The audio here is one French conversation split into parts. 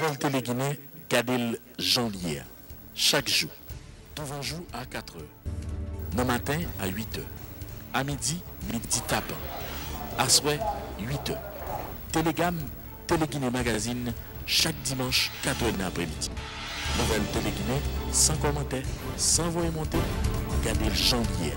Nouvelle Télé-Guinée, Gadel Janvier. Chaque jour. Tout jour à 4h. Le matin à 8h. À midi, midi tapant. À soir, 8h. Télégamme, Télé-Guinée Magazine, chaque dimanche, 4h l'après-midi. Nouvelle Télé-Guinée, sans commentaire, sans voix monter, Gadel Janvier.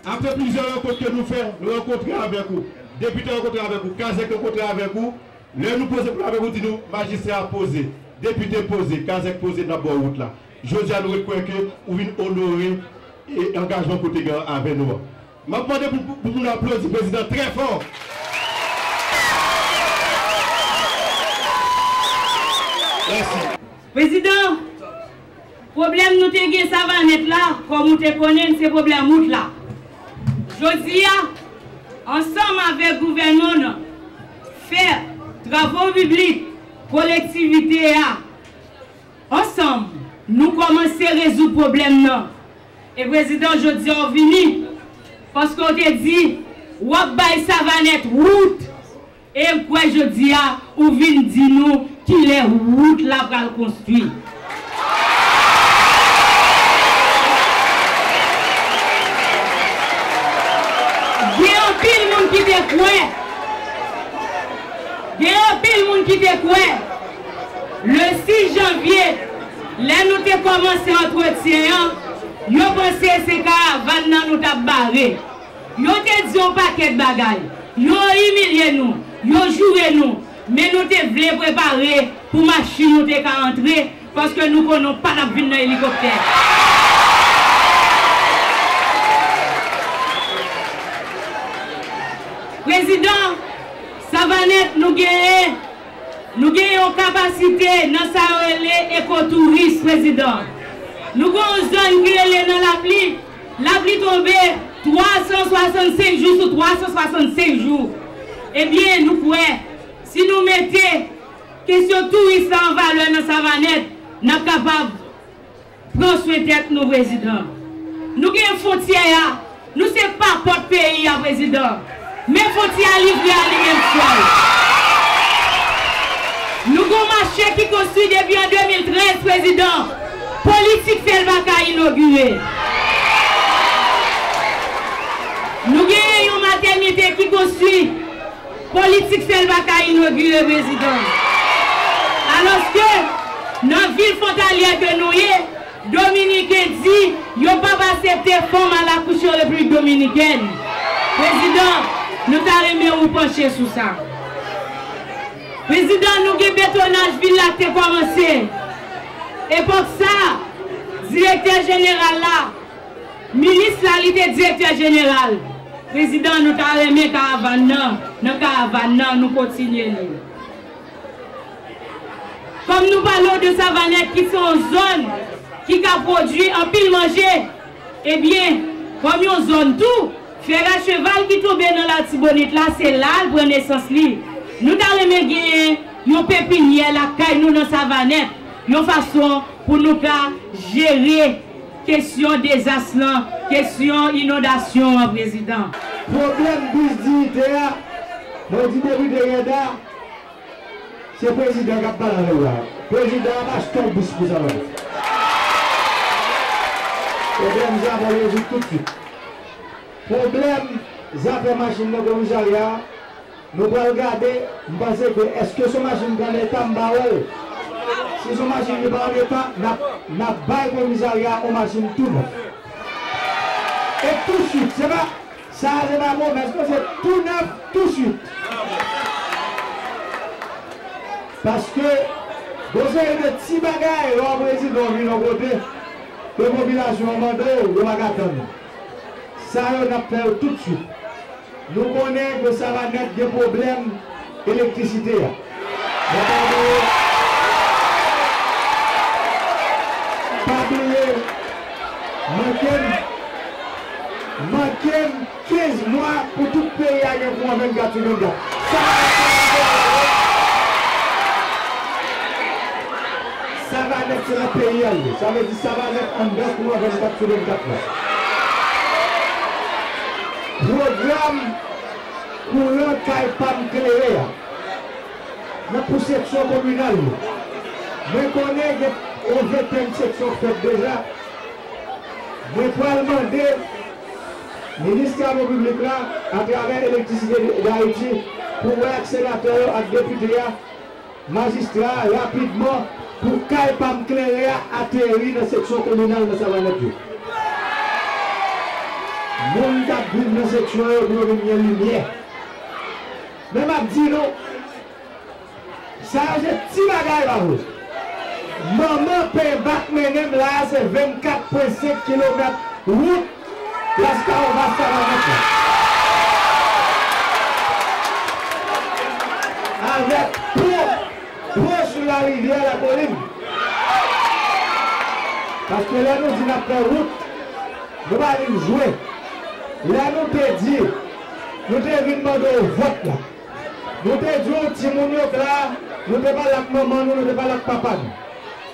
Après plusieurs rencontres que nous faisons, nous rencontrons avec vous, députés rencontrés avec vous, Kazek rencontrés avec vous, là nous posons avec vous, nous, magistrats posés, députés posés, Kazek posés dans la bonne route là. Je dis à nous reconnaître que vous venez honorer et engagement côté avec nous. Je demande pour nous applaudir le président très fort. Merci. Président, problème nous te gagné ça va net là, comme nous te connaissons, c'est problème route là. Jodia, ensemble avec le gouvernement, faire travaux publics, collectivité, ensemble, nous commençons à résoudre le problème. Et le président, je dis, on vient parce qu'on te dit, ou bail Savanette route. Et quoi je dis, ou vient dire nous qu'il est route là pour le construire. Il y a un pile monde qui te croit. Il y a un pile monde qui te croit. Le 6 janvier, là nous avons commencé l'entretien. Nous avons pensé que ces caravanes nous avons barré. Nous avons dit un paquet de bagailles. Nous avons humilié nous. Nous avons joué nous. Mais nous avons préparé pour la machine nous entrer parce que nous ne connaissons pas la vie dans l'hélicoptère. Président, Savanette, nous gagnons une capacité dans sa écotourisme, président. Nous avons une zone qui est dans l'appli. L'appli tombée 365 jours sur 365 jours. Eh bien, nous pouvons, si nous mettons question touriste en valeur dans Savanette, nous sommes capables de prendre soin de nos présidents. Nous avons une frontière, nous ne sommes pas porte pays, président. Mais faut-il livrer à lui-même. Nous avons un marché qui construit depuis en 2013, président. Politique fait le bac à inaugurer. Nous avons une maternité qui construit. Politique fait le bac à inaugurer, président. Alors que dans la ville frontalière que nous sommes, Dominique dit, il n'y a pas accepté forme à la couche de République dominicaine. Président, nous t'arrêtons ou pencher sur ça. Président, nous avons bétonnage ville là qui a commencé. Et pour ça, directeur général là, ministre là, il était directeur général. Président, nous t'arrêtons caravane, nous continuons. Comme nous parlons de Savanette qui sont en zone qui a produit un pile manger, eh bien, comme une zone tout, faire un cheval qui tombe dans la Tibonite là, c'est là le prend naissance. Nous avons gagné une pépinière, la caille nous dans Savanette, une façon pour nous gérer question désastre, question inondation, président. Problème d'utilité, nous disons début de Reda, c'est le président qui a parlé là. Le président a acheté un bus pour ça. Problème, nous avons résolu tout de suite. Problème, affaires machine dans le commissariat, nous allons regarder, nous pensons que est-ce que ce machine dans l'état m'barrel? Si ce machine n'est pas en état, n'a pas le commissariat en machine tout neuf. Et tout de suite, Ça, c'est pas bon, parce que c'est tout neuf, tout de suite. Parce que, vous avez des petits bagages, le président vient de côté, que la population demande, vous va attendre. Ça, on a fait tout de suite. Nous connaissons que ça va naître des problèmes d'électricité. Pas oublier, manquer 15 mois pour tout pays à pour 24 sur 24. Ça va naître sur le pays. Ça veut dire que ça va naître en dedans pour 24 sur 24. Programme pour le CAIPAM éclairé. Pour section communale. Je connais que 20e section faite déjà. Je peux demander le ministre de la République là, à travers l'électricité d'Haïti, pour les sénateurs et les députés, magistrats, rapidement, pour CAIPAM éclairé atterrir dans la section communale de Savanette. Moun tap vin dans cette chose pour venir lumière. Mais m'a dit non. Ça j'ai petit bagage là. Maman paye bac menem là c'est 24,5 km route parce qu'on va faire avec pour sur la rivière la colline. Parce que là nous dit après route, nous allons aller jouer. Là, nous te dit, nous te venons demander au vote là. Nous te dit au petit moun là, nous te pas avec maman, nous te pas avec papa.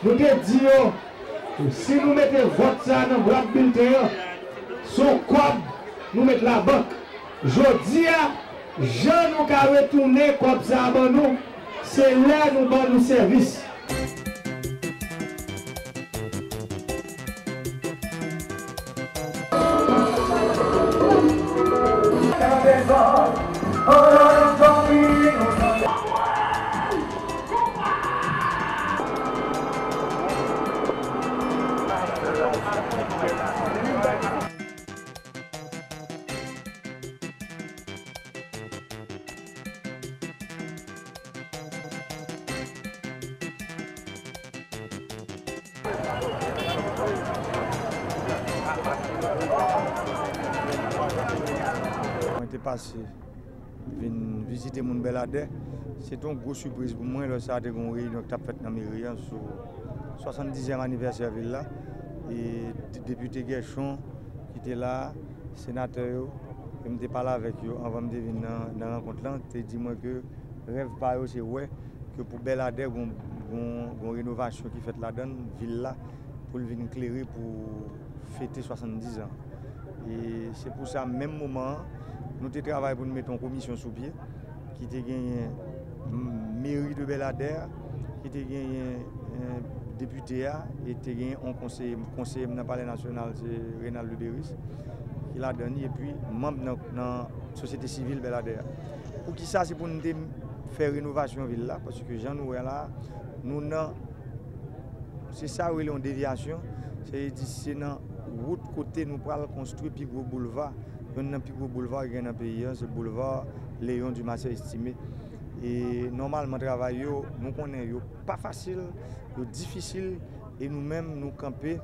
Nous te dit, si nous mettons vote ça dans le boîte bulletin, son quoi nous mettons la banque. Je dis, je nous avons retourné comme ça avant nous, c'est là nous donnons nos services. On était passé, visiter mon Belader. C'est une grosse surprise pour moi. Ça a été une réunion qui a fait dans la mairie sur le 70e anniversaire de la et le député Guerchon qui était là, sénateur, je me parlé avec eux avant de venir dans la rencontre. Ils dit moi que le rêve par eux, c'est ouais, que pour Belader, il y a une rénovation qui fait là-dedans, ville là, pour venir éclairer pour fêter 70 ans. Et c'est pour ça, même moment, nous avons travaillé pour nous mettre en commission sous pied, qui a gagné mairie de Belader, qui a gagné député et qui a gagné un conseiller dans le Palais national, c'est Rénal Lebéris, qui l'a donné, et puis membre dans la société civile Belader. Pour qui ça, c'est pour nous faire rénovation ville là, parce que Jean nous là, nous c'est ça où il y a une déviation, c'est dans route côté nous allons construire plus gros boulevard. Un plus gros boulevard qui est dans le pays, c'est le boulevard Léon du Marseille estimé. Et normalement, le travail, nous connaissons pas facile, difficile, et nous-mêmes nous camper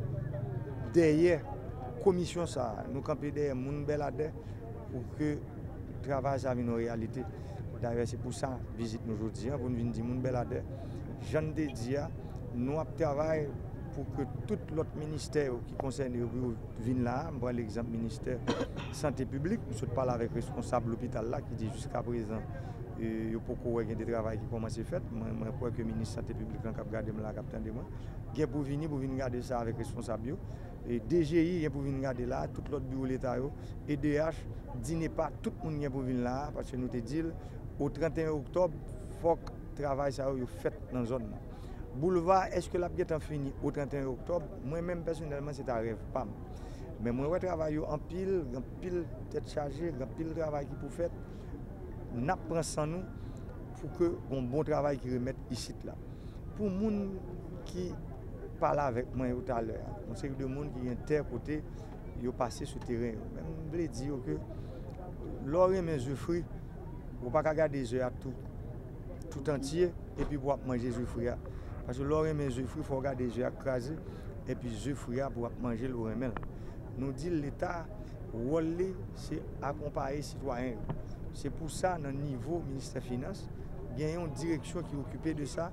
derrière la commission, nous camper derrière mon Belader pour que le travail soit une réalité. D'ailleurs, c'est pour ça que nous visitons aujourd'hui, pour nous dire mon Belader. J'en ai dit, nous travaillons pour que tout l'autre ministère qui concerne vienne là. Je prends l'exemple du ministère de la Santé publique. Je parle avec le responsable de l'hôpital là qui dit jusqu'à présent il y a beaucoup de travail qui commence à être fait. Je crois que le ministre de la Santé publique qui a regardé là, capitaine de moi, il pour venir regarder ça avec le responsable. Et DGI il pour venir regarder là, tout l'autre bureau de l'État. Et DH dit pas tout le monde pour venir là parce que nous te dit au 31 octobre, il faut que le travail soit fait dans la zone. Boulevard, est-ce que la pièce est finie au 31 octobre? Moi-même, personnellement, c'est un rêve. Pas. Mais moi, je travaille en pile tête chargée, en pile travail qui pour faire. Nous prenons sans nous pour que un bon travail qui remette ici. Là. Pour les gens qui parlent avec moi tout à l'heure, on sait que les gens qui sont côté, ils passent sur le terrain. Même je dire que l'oreille mes œufs frits, vous pas garder les œufs à tout entier et puis pour manger les œufs frits. Parce que l'oreille mes œufs frits, il faut garder les œufs écrasés et puis les œufs frits pour manger l'oreille. Nous dit l'État, c'est accompagner les citoyens. C'est pour ça, dans le niveau ministère des Finances, il y a une direction qui est occupée de ça.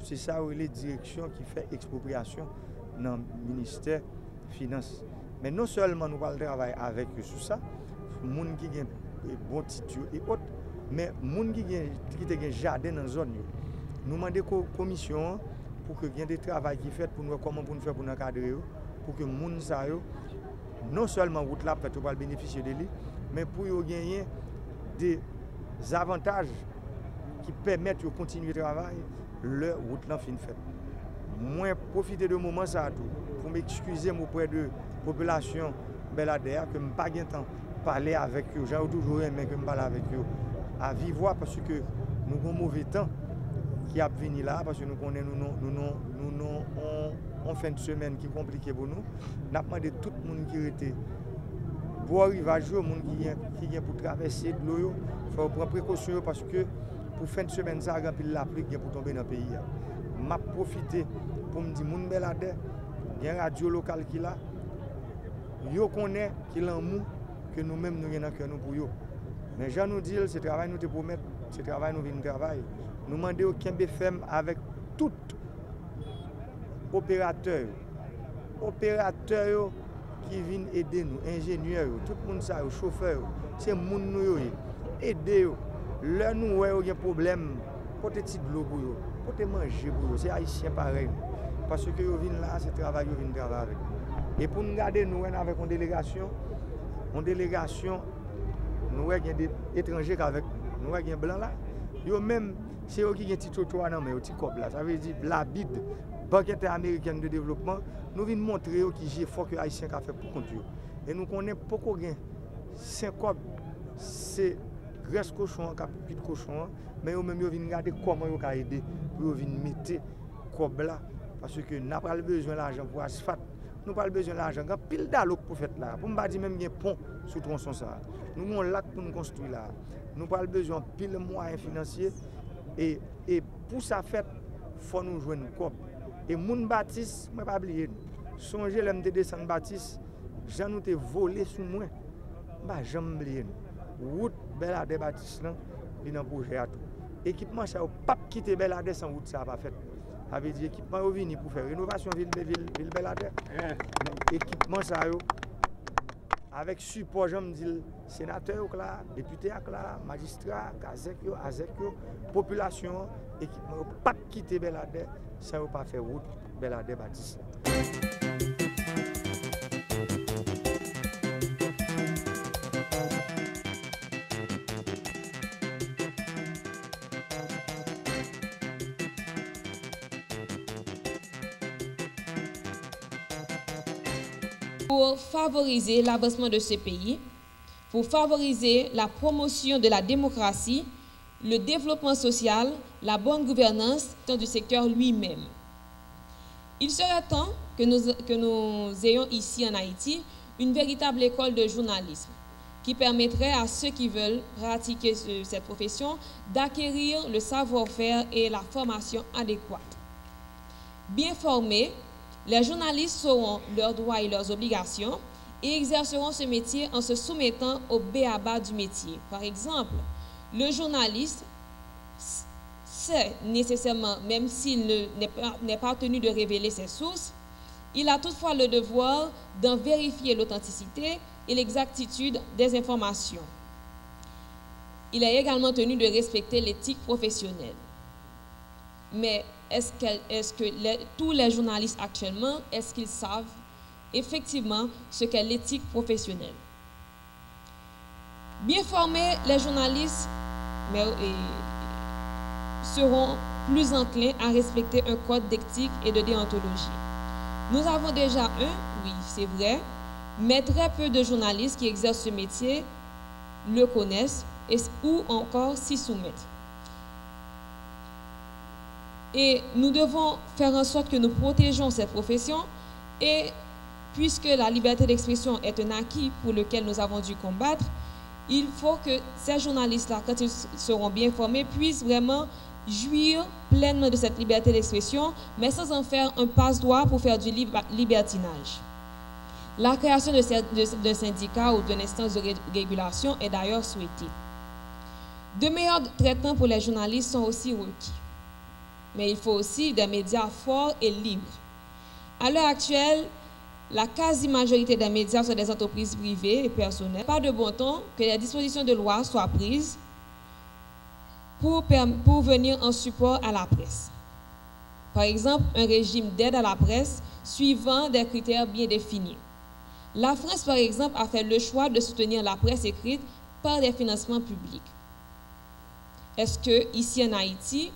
C'est ça où les directions qui fait expropriation dans le ministère des Finances. Mais non seulement nous allons travailler avec eux sur ça, les gens qui ont des bons titres et autres, mais les gens qui ont des jardins dans la zone. Nous demandons aux commissions pour qu'il y ait des travaux qui fait pour nous comment pour faire pour encadrer, pour que les gens non seulement route là pour bénéficier de lui, mais pour gagner des avantages qui permettent de continuer le travail, le route là fin fait. Moi profiter de moment ça pour m'excuser auprès de la population Bel-Ader que je n'ai pas de temps de parler avec eux. J'ai toujours aimé que je parle avec eux à vivre voix parce que nous avons un mauvais temps qui a venu là parce que nous connaissons en fin de semaine qui est compliqué pour nous. Nous avons demandé tout le monde qui était pour arriver à jouer, qui vient pour traverser de l'eau, il faut prendre précaution parce que pour fin de semaine, ça a pile la pluie pour tomber dans le pays. Je profite pour me dire que les Bel-Ader, il y a une radio locale qui est là, yo connaît qui l'amour que nous-mêmes nous avons dans cœur pour eux. Mais je nous dis, ce travail nous te promet, ce travail nous vient travailler. Nous demandons qu'un BFM avec tout opérateur qui viennent aider nous, ingénieurs, tout le monde, chauffeurs, c'est le monde nous aider. Là, nous avons un problème, pour te tirer de l'eau pour eux, pour te manger pour eux, c'est haïtien pareil. Parce que vous venez là, c'est travail, vous venez travailler avec. Et pour nous garder, nous avec une délégation, nous avons des étrangers avec nous, nous avons des blancs là. Yo même, c'est eux qui ont un petit trottoir, mais un petit cop là. Ça veut dire la BID, Banque interaméricaine de développement, nous venons montrer qui j'ai fort que les Haïtiens ont fait pour compte. Et nous connaissons beaucoup de 5 cop, c'est graisse cochon, plus de cochon, mais nous même venons regarder comment ils ont aidé pour venir mettre cop là. Parce que nous n'avons pas besoin d'argent pour asphalte, nous n'avons pas besoin d'argent. Nous avons pile d'alloc pour faire là. Pour ne pas dire même qu'il y a un pont sur tronçon ça. Nous avons un lac pour nous construire là. Nous n'avons pas besoin de pile de moyens financiers. Et pour ça fait, il faut nous jouer une cop. Et moun Baptiste, je ne vais pas oublier. Songez l'homme de descendre Baptiste, j'en ai volé sous moi. Je ne vais pas oublier. Route Bel-Ader Baptiste, il y a un projet à tout. Équipement, ça ne pas quitter Bel-Ader sans route, ça n'a pas fait. Ça veut dire équipement est venu pour faire rénovation ville Bel-Ader. Équipement, ça avec support, je me dis, sénateur, député, magistrat, Azek, population, équipement, pas quitter Bel-Ader. Ça ne va pas faire route Bel-Ader Baptiste. Pour favoriser l'avancement de ce pays, pour favoriser la promotion de la démocratie, le développement social, la bonne gouvernance du secteur lui-même. Il serait temps que nous ayons ici en Haïti une véritable école de journalisme qui permettrait à ceux qui veulent pratiquer cette profession d'acquérir le savoir-faire et la formation adéquate. Bien formés, les journalistes sauront leurs droits et leurs obligations et exerceront ce métier en se soumettant au b.a.-ba du métier. Par exemple, le journaliste sait nécessairement, même s'il n'est pas tenu de révéler ses sources, il a toutefois le devoir d'en vérifier l'authenticité et l'exactitude des informations. Il est également tenu de respecter l'éthique professionnelle. Mais est-ce que tous les journalistes actuellement, est-ce qu'ils savent effectivement ce qu'est l'éthique professionnelle? Bien formés, les journalistes seront plus enclins à respecter un code d'éthique et de déontologie. Nous avons déjà oui, c'est vrai, mais très peu de journalistes qui exercent ce métier le connaissent ou encore s'y soumettent. Et nous devons faire en sorte que nous protégeons cette profession et puisque la liberté d'expression est un acquis pour lequel nous avons dû combattre, il faut que ces journalistes-là, quand ils seront bien formés, puissent vraiment jouir pleinement de cette liberté d'expression, mais sans en faire un passe-droit pour faire du libertinage. La création d'un syndicat ou d'une instance de régulation est d'ailleurs souhaitée. De meilleurs traitements pour les journalistes sont aussi requis. Mais il faut aussi des médias forts et libres. À l'heure actuelle, la quasi-majorité des médias sont des entreprises privées et personnelles. Pas de bon ton que les dispositions de loi soient prises pour venir en support à la presse. Par exemple, un régime d'aide à la presse suivant des critères bien définis. La France, par exemple, a fait le choix de soutenir la presse écrite par des financements publics. Est-ce que, ici en Haïti,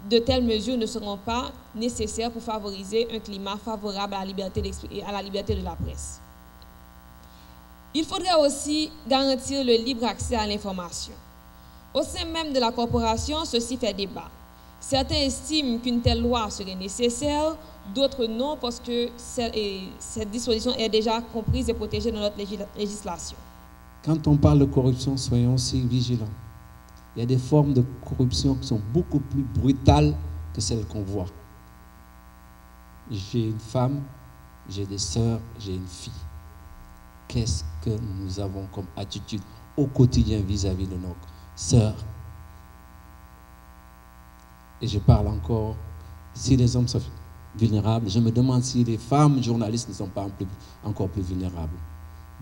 de telles mesures ne seront pas nécessaires pour favoriser un climat favorable à la liberté de la presse? Il faudrait aussi garantir le libre accès à l'information. Au sein même de la corporation, ceci fait débat. Certains estiment qu'une telle loi serait nécessaire, d'autres non, parce que cette disposition est déjà comprise et protégée dans notre législation. Quand on parle de corruption, soyons aussi vigilants. Il y a des formes de corruption qui sont beaucoup plus brutales que celles qu'on voit. J'ai une femme, j'ai des sœurs, j'ai une fille. Qu'est-ce que nous avons comme attitude au quotidien vis-à-vis de nos sœurs? Et je parle encore, si les hommes sont vulnérables, je me demande si les femmes journalistes ne sont pas encore plus vulnérables.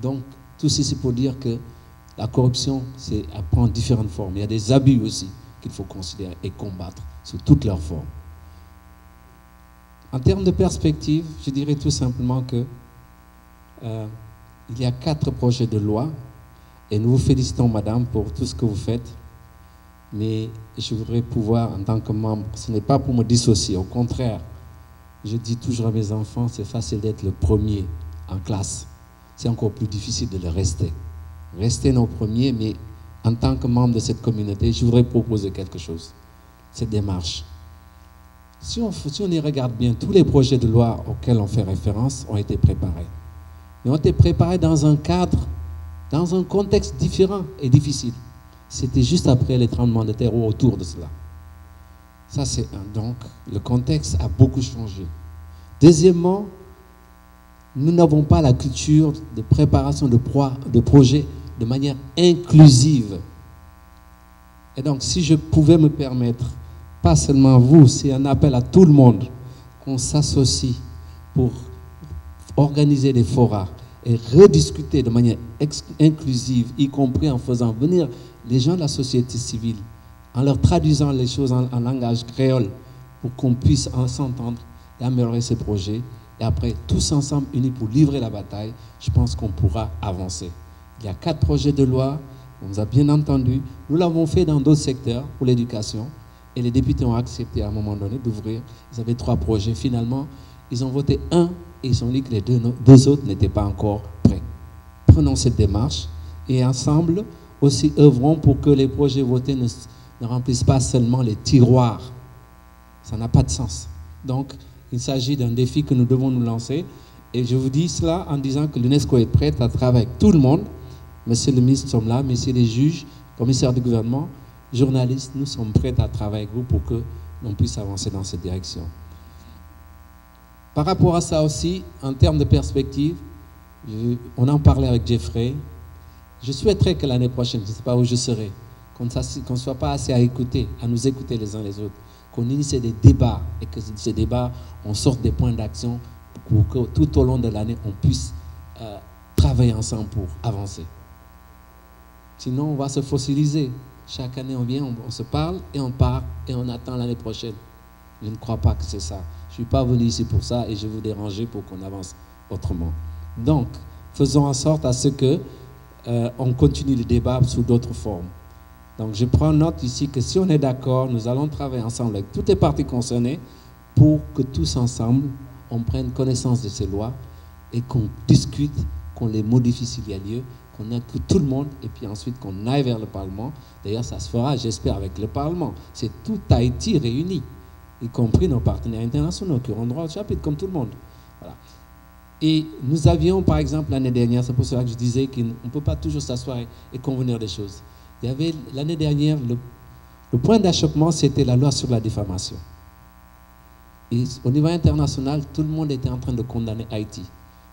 Donc, tout ceci c'est pour dire que la corruption, elle prend différentes formes. Il y a des abus aussi qu'il faut considérer et combattre sous toutes leurs formes. En termes de perspective, je dirais tout simplement que il y a 4 projets de loi et nous vous félicitons, madame, pour tout ce que vous faites. Mais je voudrais pouvoir, en tant que membre, ce n'est pas pour me dissocier, au contraire, je dis toujours à mes enfants, c'est facile d'être le premier en classe. C'est encore plus difficile de le rester. Rester nos premiers, mais en tant que membre de cette communauté, je voudrais proposer quelque chose. Cette démarche. Si on y regarde bien, tous les projets de loi auxquels on fait référence ont été préparés. Mais ont été préparés dans un cadre, dans un contexte différent et difficile. C'était juste après les tremblements de terre ou autour de cela. Ça, c'est un. Donc, le contexte a beaucoup changé. Deuxièmement, nous n'avons pas la culture de préparation de projets de manière inclusive. Et donc, si je pouvais me permettre, pas seulement vous, c'est un appel à tout le monde, qu'on s'associe pour organiser des forats et rediscuter de manière inclusive, y compris en faisant venir les gens de la société civile, en leur traduisant les choses en langage créole pour qu'on puisse s'entendre et améliorer ces projets. Et après, tous ensemble, unis pour livrer la bataille, je pense qu'on pourra avancer. Il y a 4 projets de loi, on nous a bien entendu. Nous l'avons fait dans d'autres secteurs pour l'éducation. Et les députés ont accepté à un moment donné d'ouvrir. Ils avaient 3 projets. Finalement, ils ont voté un et ils ont dit que les deux autres n'étaient pas encore prêts. Prenons cette démarche et ensemble aussi œuvrons pour que les projets votés ne remplissent pas seulement les tiroirs. Ça n'a pas de sens. Donc, il s'agit d'un défi que nous devons nous lancer. Et je vous dis cela en disant que l'UNESCO est prête à travailler avec tout le monde. Monsieur le ministre, nous sommes là, messieurs les juges, commissaires du gouvernement, journalistes, nous sommes prêts à travailler avec vous pour que l'on puisse avancer dans cette direction. Par rapport à ça aussi, en termes de perspective, on en parlait avec Jeffrey, je souhaiterais que l'année prochaine, je ne sais pas où je serai, qu'on ne soit pas assez à nous écouter les uns les autres, qu'on initie des débats et que ces débats, on sorte des points d'action pour que tout au long de l'année, on puisse travailler ensemble pour avancer. Sinon, on va se fossiliser. Chaque année, on vient, on se parle et on part et on attend l'année prochaine. Je ne crois pas que c'est ça. Je ne suis pas venu ici pour ça et je vais vous déranger pour qu'on avance autrement. Donc, faisons en sorte à ce que on continue le débat sous d'autres formes. Donc, je prends note ici que si on est d'accord, nous allons travailler ensemble avec toutes les parties concernées pour que tous ensemble, on prenne connaissance de ces lois et qu'on discute, qu'on les modifie s'il y a lieu, qu'on inclue tout le monde et puis ensuite qu'on aille vers le Parlement. D'ailleurs, ça se fera, j'espère, avec le Parlement. C'est tout Haïti réuni, y compris nos partenaires internationaux qui auront droit au chapitre, comme tout le monde. Voilà. Et nous avions, par exemple, l'année dernière, c'est pour cela que je disais qu'on ne peut pas toujours s'asseoir et convenir des choses. Il y avait l'année dernière, le point d'achoppement, c'était la loi sur la diffamation. Et au niveau international, tout le monde était en train de condamner Haïti.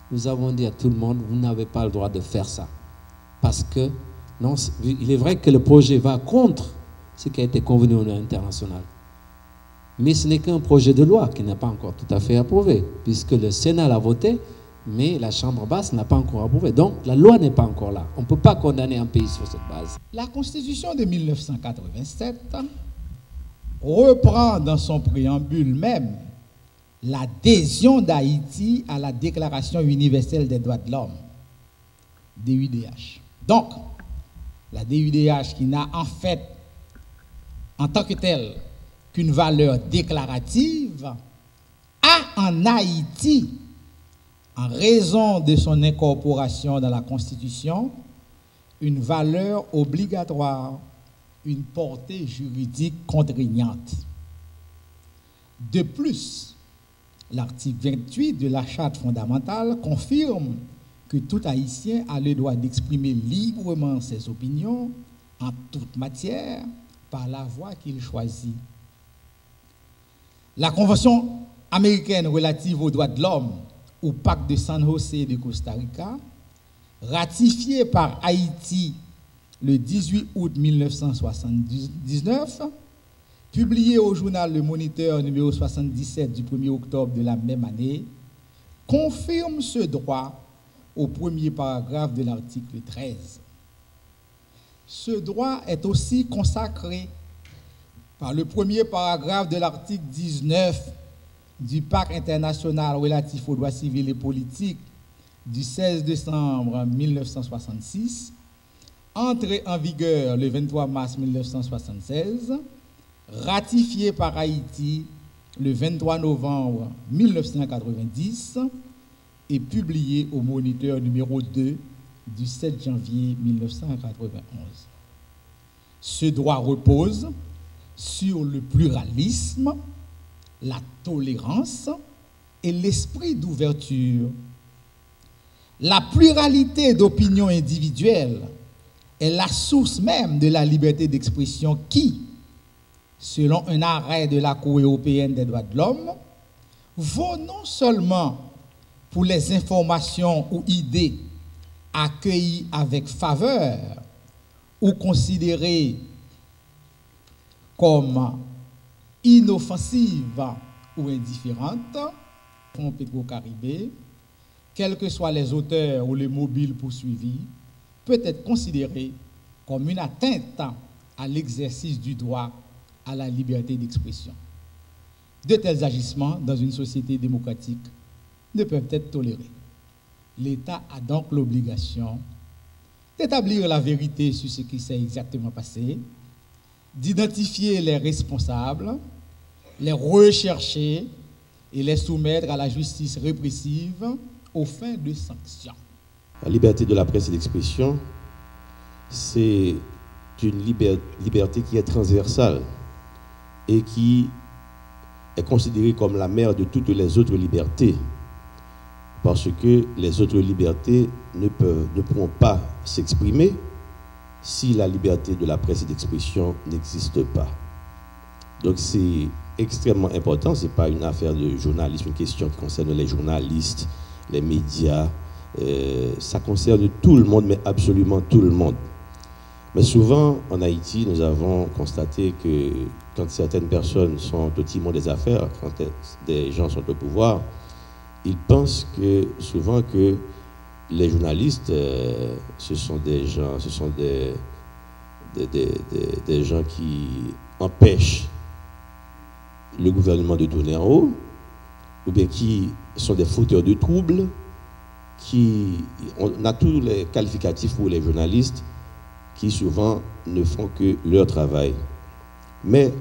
Nous avons dit à tout le monde, vous n'avez pas le droit de faire ça. Parce que, non, il est vrai que le projet va contre ce qui a été convenu au niveau international. Mais ce n'est qu'un projet de loi qui n'est pas encore tout à fait approuvé, puisque le Sénat l'a voté, mais la Chambre basse n'a pas encore approuvé. Donc, la loi n'est pas encore là. On ne peut pas condamner un pays sur cette base. La Constitution de 1987 reprend dans son préambule même l'adhésion d'Haïti à la Déclaration universelle des droits de l'homme, DUDH. Donc, la DUDH qui n'a en fait, en tant que telle, qu'une valeur déclarative, a en Haïti, en raison de son incorporation dans la Constitution, une valeur obligatoire, une portée juridique contraignante. De plus, l'article 28 de la Charte fondamentale confirme que tout Haïtien a le droit d'exprimer librement ses opinions en toute matière par la voie qu'il choisit. La Convention américaine relative aux droits de l'homme, au pacte de San José de Costa Rica, ratifiée par Haïti le 18 août 1979, publié au journal Le Moniteur numéro 77 du 1er octobre de la même année, confirme ce droit au premier paragraphe de l'article 13. Ce droit est aussi consacré par le premier paragraphe de l'article 19 du Pacte international relatif aux droits civils et politiques du 16 décembre 1966, entré en vigueur le 23 mars 1976, ratifié par Haïti le 23 novembre 1990 et publié au Moniteur numéro 2 du 7 janvier 1991. Ce droit repose sur le pluralisme, la tolérance et l'esprit d'ouverture. La pluralité d'opinions individuelles est la source même de la liberté d'expression qui, selon un arrêt de la Cour européenne des droits de l'homme, vaut non seulement pour les informations ou idées accueillies avec faveur ou considérées comme inoffensives ou indifférentes, fonds Petro-Caribé, quels que soient les auteurs ou les mobiles poursuivis, peut être considéré comme une atteinte à l'exercice du droit à la liberté d'expression. De tels agissements dans une société démocratique ne peuvent être tolérés. L'État a donc l'obligation d'établir la vérité sur ce qui s'est exactement passé, d'identifier les responsables, les rechercher et les soumettre à la justice répressive aux fins de sanctions. La liberté de la presse et d'expression, c'est une liberté qui est transversale et qui est considérée comme la mère de toutes les autres libertés, parce que les autres libertés ne pourront pas s'exprimer si la liberté de la presse et d'expression n'existe pas. Donc c'est extrêmement important, ce n'est pas une affaire de journalisme, une question qui concerne les journalistes, les médias, ça concerne tout le monde, mais absolument tout le monde. Mais souvent, en Haïti, nous avons constaté que quand certaines personnes sont au timon des affaires, quand des gens sont au pouvoir, ils pensent que souvent que les journalistes, ce sont des gens, des gens qui empêchent le gouvernement de tourner en haut, ou bien qui sont des fauteurs de troubles, on a tous les qualificatifs pour les journalistes qui souvent ne font que leur travail. Mais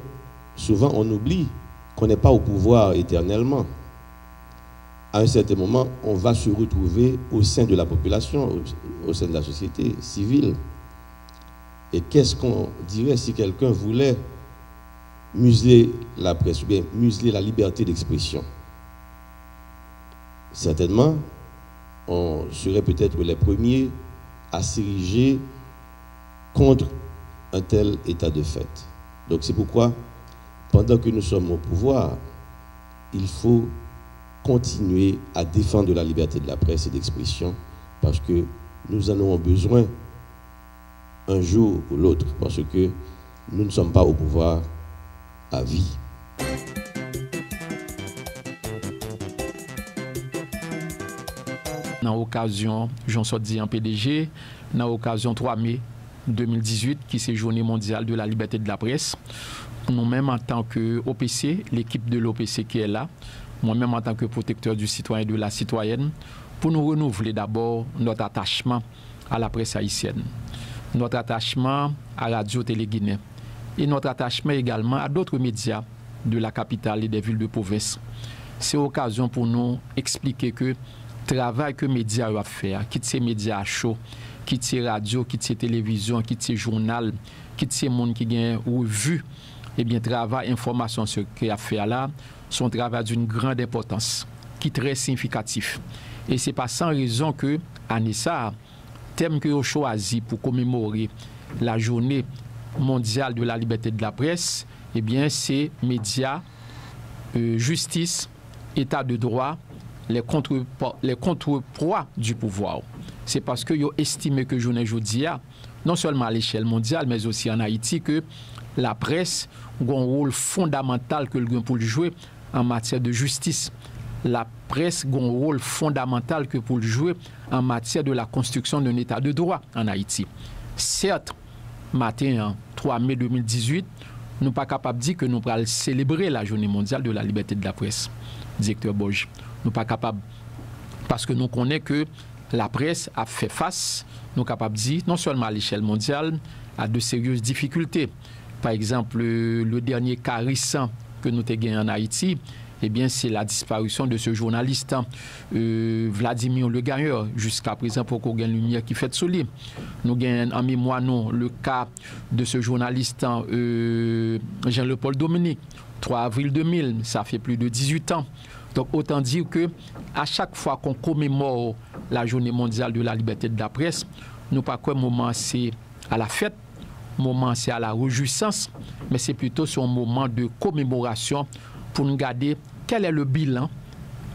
souvent on oublie qu'on n'est pas au pouvoir éternellement. À un certain moment, on va se retrouver au sein de la population, au sein de la société civile. Et qu'est-ce qu'on dirait si quelqu'un voulait museler la presse, ou bien museler la liberté d'expression? Certainement, on serait peut-être les premiers à s'ériger contre un tel état de fait. Donc c'est pourquoi, pendant que nous sommes au pouvoir, il faut continuer à défendre la liberté de la presse et d'expression, parce que nous en aurons besoin un jour ou l'autre, parce que nous ne sommes pas au pouvoir à vie. Dans l'occasion, j'en suis dit en PDG, dans l'occasion 3 mai 2018, qui c'est Journée mondiale de la liberté de la presse, nous-mêmes en tant que OPC, l'équipe de l'OPC qui est là, moi-même en tant que protecteur du citoyen et de la citoyenne, pour nous renouveler d'abord notre attachement à la presse haïtienne, notre attachement à Radio-Télé Guinée et notre attachement également à d'autres médias de la capitale et des villes de province. C'est l'occasion pour nous expliquer que le travail que les médias ont fait, quitte ces médias chauds, quitte ces radios, quitte ces télévisions, quitte ces journaux, quitte ces monde qui ont revu, eh bien, travail, information, ce qu'il a fait là, son travail d'une grande importance, qui est très significatif. Et ce n'est pas sans raison que, Anissa, thème que vous choisi pour commémorer la journée mondiale de la liberté de la presse, eh bien, c'est médias, justice, état de droit, les contrepoids du pouvoir. C'est parce que vous estimez que journée aujourd'hui, non seulement à l'échelle mondiale, mais aussi en Haïti, que la presse a un rôle fondamental que le pour jouer en matière de justice. La presse a un rôle fondamental que pour jouer en matière de la construction d'un état de droit en Haïti. Certes, matin, 3 mai 2018, nous ne sommes pas capables de dire que nous allons célébrer la journée mondiale de la liberté de la presse. Directeur Borges, nous ne sommes pas capables, parce que nous connaissons que la presse a fait face, nous sommes capables de dire, non seulement à l'échelle mondiale, à de sérieuses difficultés. Par exemple, le dernier cas récent que nous avons gagné en Haïti, eh bien, c'est la disparition de ce journaliste Vladimir Le Gagneur, jusqu'à présent pour qu'on ait une lumière qui fait sur lui. Nous avons en mémoire le cas de ce journaliste Jean-Leopold Dominique, 3 avril 2000, ça fait plus de 18 ans. Donc autant dire que à chaque fois qu'on commémore la journée mondiale de la liberté de la presse, nous pas quoi moment c'est à la fête, moment c'est à la réjouissance, mais c'est plutôt un moment de commémoration pour nous garder quel est le bilan,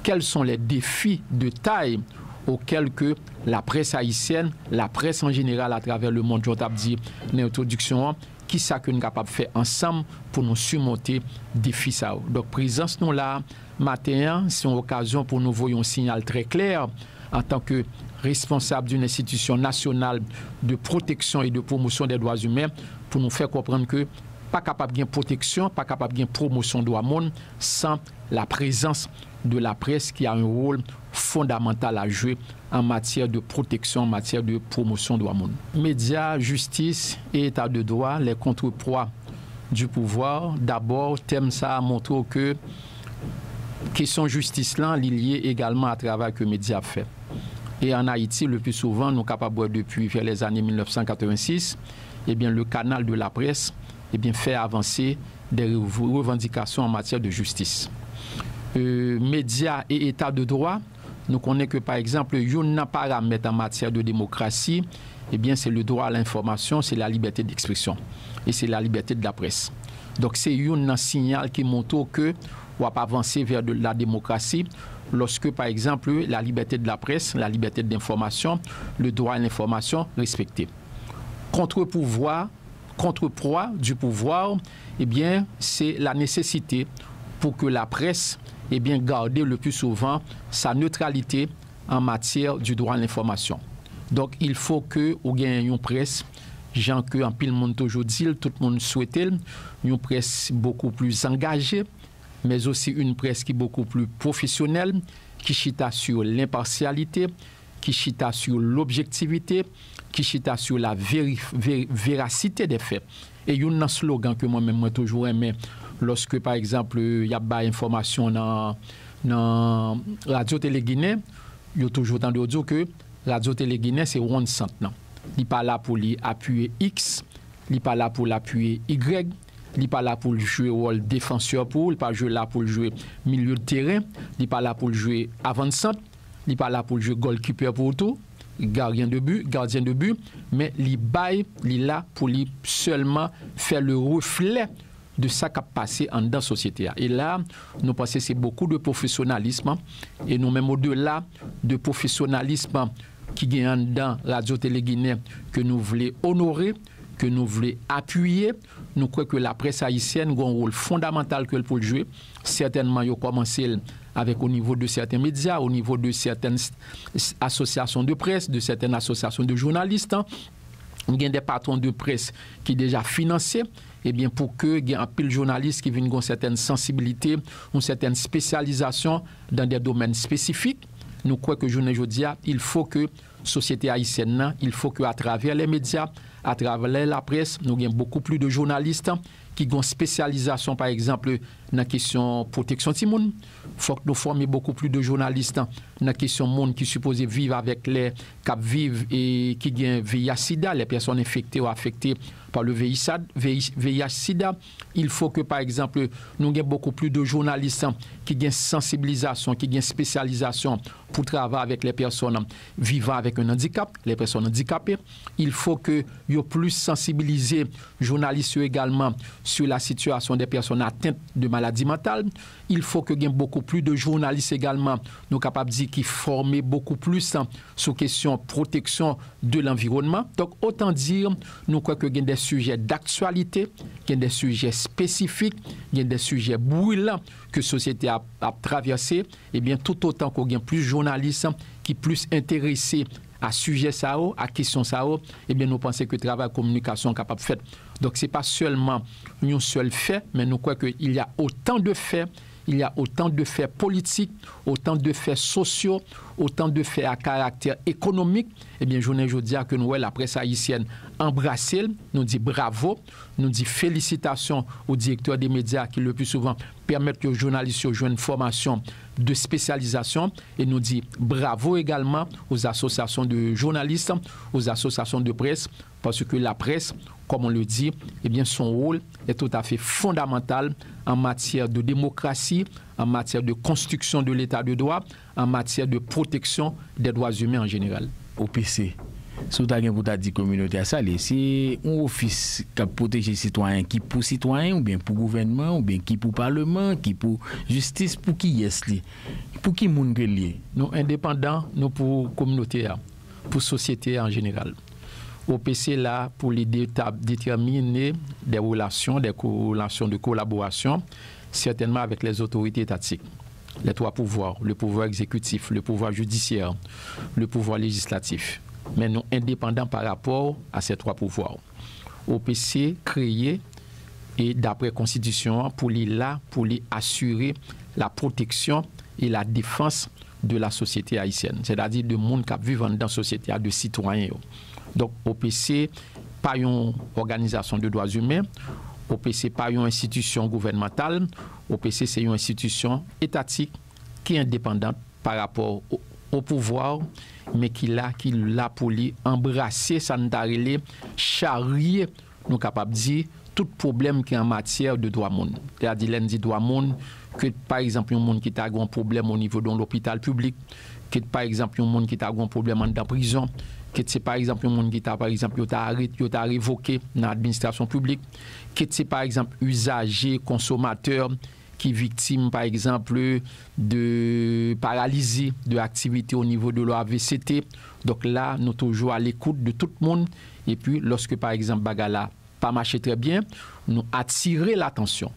quels sont les défis de taille auxquels que la presse haïtienne, la presse en général à travers le monde, je t'ai dit dans l'introduction, qui ça que nous sommes capables de faire ensemble pour nous surmonter défis ça. Donc présence nous là matin, c'est une occasion pour nous voyons un signal très clair en tant que responsable d'une institution nationale de protection et de promotion des droits humains pour nous faire comprendre que pas capable de protection, pas capable de promotion de droits monde sans la présence de la presse qui a un rôle fondamental à jouer en matière de protection, en matière de promotion de droits monde. Médias, justice et état de droit, les contrepoids du pouvoir. D'abord, thème ça a montré que question justice là, liée également à travers que les médias fait. Et en Haïti, le plus souvent, nous sommes capables depuis vers les années 1986, eh bien, le canal de la presse eh bien, fait avancer des revendications en matière de justice. Médias et état de droit, nous connaissons que par exemple, il y a un paramètre en matière de démocratie, eh bien, c'est le droit à l'information, c'est la liberté d'expression et c'est la liberté de la presse. Donc c'est un signal qui montre que on va avancer vers de la démocratie lorsque, par exemple, la liberté de la presse, la liberté d'information, le droit à l'information respecté. Contre-poids du pouvoir, eh bien, c'est la nécessité pour que la presse eh bien, garde le plus souvent sa neutralité en matière du droit à l'information. Donc, il faut que vous ayez une presse, gens que en pile monde aujourd'hui, tout le monde souhaite, une presse beaucoup plus engagée, mais aussi une presse qui est beaucoup plus professionnelle, qui chita sur l'impartialité, qui chita sur l'objectivité, qui chita sur la véracité des faits. Et il y a un slogan que moi-même moi toujours aimé lorsque par exemple il y a des informations dans Radio-Télé Guinée, il y a toujours entendu dire que Radio-Télé Guinée c'est one cent. Il n'est pas là pour appuyer X, il n'est pas là pour l'appuyer Y, il n'est pas là pour jouer rôle défenseur il n'est pas là pour jouer milieu de terrain, il n'est pas là pour jouer avant-centre, il n'est pas là pour jouer goalkeeper pour tout, gardien de but, mais il est là pour lui seulement faire le reflet de ça qui a passé en dans la société. Et là, nous pensons que c'est beaucoup de professionnalisme, et nous même au-delà de professionnalisme qui gagne dans la radio-télé guinéenne que nous voulons honorer, que nous voulons appuyer. Nous croyons que la presse haïtienne a un rôle fondamental que pour jouer. Certainement, il a commencé avec au niveau de certains médias, au niveau de certaines associations de presse, de certaines associations de journalistes. Il y a des patrons de presse qui sont déjà financés. Eh bien, pour que il y ait un pile journaliste qui viennent une certaine sensibilité, une certaine spécialisation dans des domaines spécifiques. Nous croyons que aujourd'hui, il faut que la société haïtienne, il faut qu'à travers les médias, à travers la presse, nous ayons beaucoup plus de journalistes qui ont une spécialisation, par exemple, dans la question protection de monde. Il faut que nous formions beaucoup plus de journalistes dans la question monde qui supposent vivre avec les cap vivent et qui ont VIH-Sida, les personnes infectées ou affectées par le VIH-Sida. Il faut que, par exemple, nous ayons beaucoup plus de journalistes qui ont sensibilisation, qui ont spécialisation pour travailler avec les personnes vivant avec un handicap, les personnes handicapées. Il faut que nous plus sensibiliser les journalistes également sur la situation des personnes atteintes de maladies mentales. Il faut que y ait beaucoup plus de journalistes également, nous capables de dire qui forment beaucoup plus sur question protection de l'environnement. Donc autant dire, nous croyons que y a des sujets d'actualité, il y a des sujets spécifiques, il y a des sujets brûlants que la société a traversé. Et bien tout autant qu'il y a plus de journalistes qui plus intéressés à sujet ça, à question ça, eh bien nous pensons que le travail de communication est capable de faire. Donc ce n'est pas seulement un seul fait, mais nous croyons qu'il y a autant de faits, il y a autant de faits politiques, autant de faits sociaux, autant de faits à caractère économique. Eh bien, je dis que nous, la presse haïtienne, embrassée, nous dit bravo, nous dit félicitations aux directeurs des médias qui le plus souvent permettent aux journalistes de jouer une formation de spécialisation, et nous dit bravo également aux associations de journalistes, aux associations de presse, parce que la presse, comme on le dit, eh bien son rôle est tout à fait fondamental en matière de démocratie, en matière de construction de l'état de droit, en matière de protection des droits humains en général. OPC, si vous avez dit communauté à ça, c'est un office qui protège les citoyens, qui pour citoyens, ou bien pour gouvernement, ou bien qui pour parlement, qui pour justice, pour qui est-ce li, pour qui monde lié. Nous indépendants, nous pour communauté, pour société en général. OPC là pour les déterminer des relations de collaboration, certainement avec les autorités étatiques. Les trois pouvoirs, le pouvoir exécutif, le pouvoir judiciaire, le pouvoir législatif. Mais nous indépendants par rapport à ces trois pouvoirs. OPC créé et d'après Constitution pour les assurer la protection et la défense de la société haïtienne, c'est-à-dire de monde qui vivent dans la société, de citoyens. Donc, OPC, pas une organisation de droits humains, OPC, pas une institution gouvernementale, OPC, c'est une institution étatique qui est indépendante par rapport au pouvoir, mais qui l'a pour lui embrasser, sanitaire, charrier, nous capables de dire, tout problème qui est en matière de droits monde. C'est-à-dire, lundi droits monde, que par exemple, un monde qui a un problème au niveau de l'hôpital public, que par exemple, un monde qui a un problème en prison, que c'est par exemple un monde qui a par exemple révoqué dans l'administration publique, que c'est par exemple usager, consommateur qui est victime par exemple de paralysie de activité au niveau de l'AVCT. Donc là, nous toujours à l'écoute de tout le monde. Et puis lorsque par exemple Bagala pas marché très bien, nous attirer l'attention.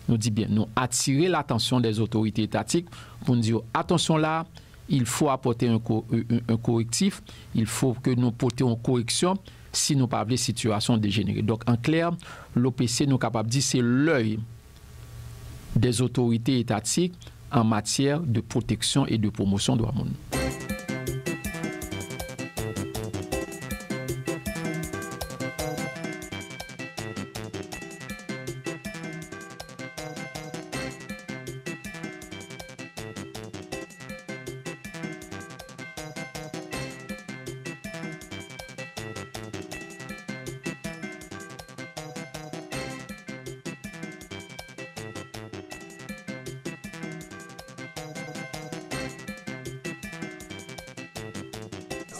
Nous dit bien, nous attirer l'attention des autorités étatiques pour nous dire attention là. Il faut apporter un correctif, il faut que nous portions une correction si nous parlons de situation dégénérée. Donc, en clair, l'OPC, nous sommes capables de dire c'est l'œil des autorités étatiques en matière de protection et de promotion de droits humains.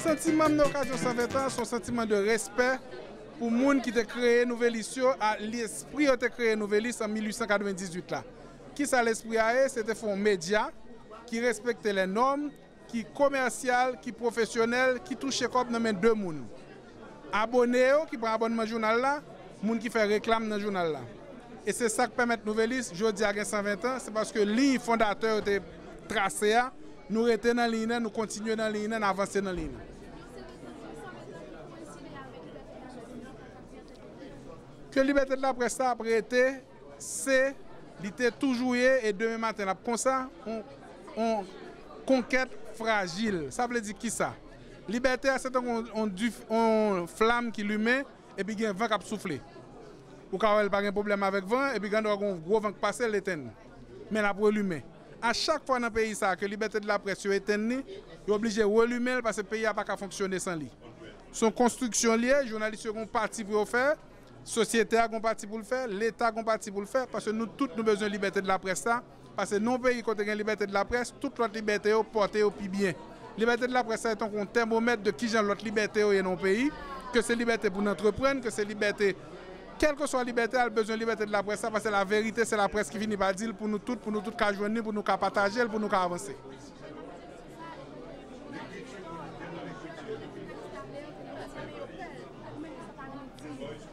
Sentiment de l'occasion 120 ans, son sentiment de respect pour les gens qui ont créé Nouvelle-Lys, à l'esprit qui a créé Nouvelle-Lys en 1898. Là. Qui ça l'esprit a? C'était un média qui respectait les normes, qui commercial, qui professionnel, qui touche comme dans deux personnes. Abonnés qui prend abonnement journal là, gens qui fait réclame dans le journal là. Et c'est ça qui permet Nouvelle-Lys, je dis à 120 ans, c'est parce que les fondateurs étaient tracés, nous restons dans la ligne, nous continuons dans la ligne, nous avançons dans la ligne. Que liberté de la presse a prêté, c'est l'était toujours et demain matin. Comme ça, on conquête fragile. Ça veut dire qui ça? Liberté, c'est une flamme qui l'humain et puis il y a un vent qui a soufflé. Ou quand il n'y a pas de problème avec le vent, et puis quand il y a un gros vent qui passe, il l'éteint. Mais la pour l'humain. À chaque fois dans le pays, que la liberté de la presse est éteinte, il est obligé de relumer parce que le pays n'a pas qu'à fonctionner sans lui. Son construction liée, les journalistes ont parti pour le faire, la société a parti pour le faire, l'État a parti pour le faire, parce que nous tous nous besoin de liberté de la presse. Parce que nos pays, quand il y a liberté de la presse, toute l'autre liberté est portée au plus bien. La liberté de la presse est un thermomètre de qui j'ai l'autre liberté dans nos pays, que c'est liberté pour nous entreprendre, que c'est liberté. Quelle que soit la liberté, elle a besoin de liberté de la presse, parce que la vérité, c'est la presse qui finit par dire pour nous tous qu'à joindre, pour nous qu'à partager, pour nous qu'à avancer.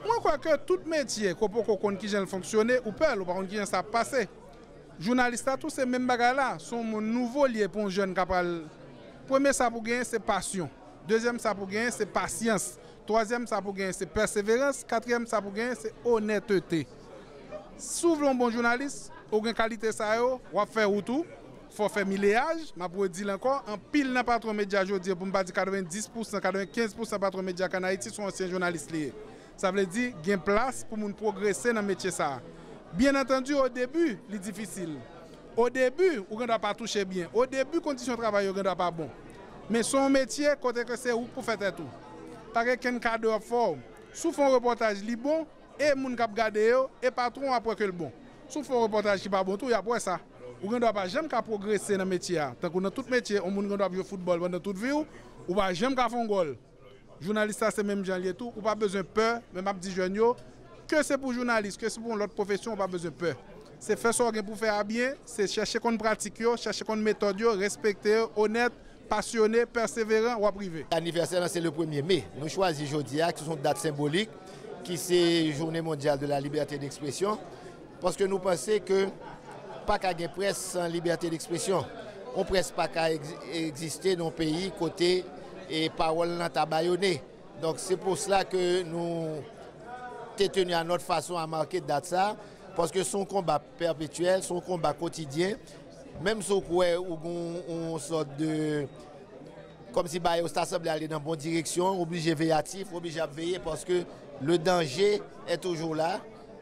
Moi, je crois que tout métier, qu'on peut qui vient fonctionner, ou pas, ou par contre, qui vient ça passer. Journalistes, tous ces mêmes bagages-là sont nouveaux liés pour un jeune capable. Premier, ça pour gagner, c'est passion. Deuxième, ça pour gagner, c'est patience. Troisième, ça pour gagner, c'est persévérance. Quatrième, ça pour gagner, c'est honnêteté. Si vous voulez un bon journaliste, ou une qualité, ça on va faire tout. Il faut faire milléage. Je peux dire encore, en pile dans patron média, je dis pour me dire 90%, 95% patron média en Haïti sont anciens journalistes liés. Ça veut dire qu'il y a une place pour nous progresser dans le métier. Bien entendu, au début, c'est difficile. Au début, on ne doit pas toucher bien. Au début, les conditions de travail ne doivent pas bon. Mais son métier, côté que c'est où pour faire tout. Par exemple, cadre fort, sous un reportage li bon, et moun kap gade yo, et patron après que le bon. Sous un reportage qui pas bon tout, il y a pour ça. On ne doit pas jamais progresser dans le métier. Tant que dans tout métier, on ne doit pas jouer au football pendant toute vie, ou pas jamais faire un goal. Journaliste, c'est même gens lié tout, ou pas besoin de peur, même dit jeune que c'est pour journaliste, que c'est pour l'autre profession, on pas besoin de peur. C'est faire ça pour faire bien, c'est chercher qu'on pratique, chercher qu'on méthode, respecter, honnête, passionné, persévérant ou privé. L'anniversaire, c'est le 1er mai. Nous choisissons aujourd'hui, qui sont une date symbolique, qui c'est Journée mondiale de la liberté d'expression, parce que nous pensons que pas qu'à une presse sans liberté d'expression. On presse pas qu'à exister dans le pays côté et parole n'a pas bayonné. Donc c'est pour cela que nous sommes tenus à notre façon à marquer date ça, parce que son combat perpétuel, son combat quotidien, même si on sorte de comme si on semble aller dans la bonne direction, obligé véatif, obligé à veiller parce que le danger est toujours là.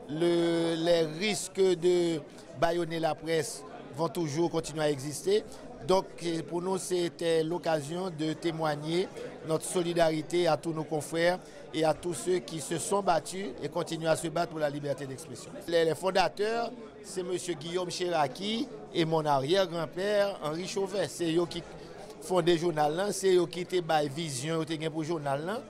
Les risques de bâillonner la presse vont toujours continuer à exister. Donc pour nous, c'était l'occasion de témoigner notre solidarité à tous nos confrères et à tous ceux qui se sont battus et continuent à se battre pour la liberté d'expression. Les fondateurs, c'est M. Guillaume Cheraki et mon arrière-grand-père Henri Chauvet. C'est eux qui font des journaux, c'est eux qui ont une vision pour le journal.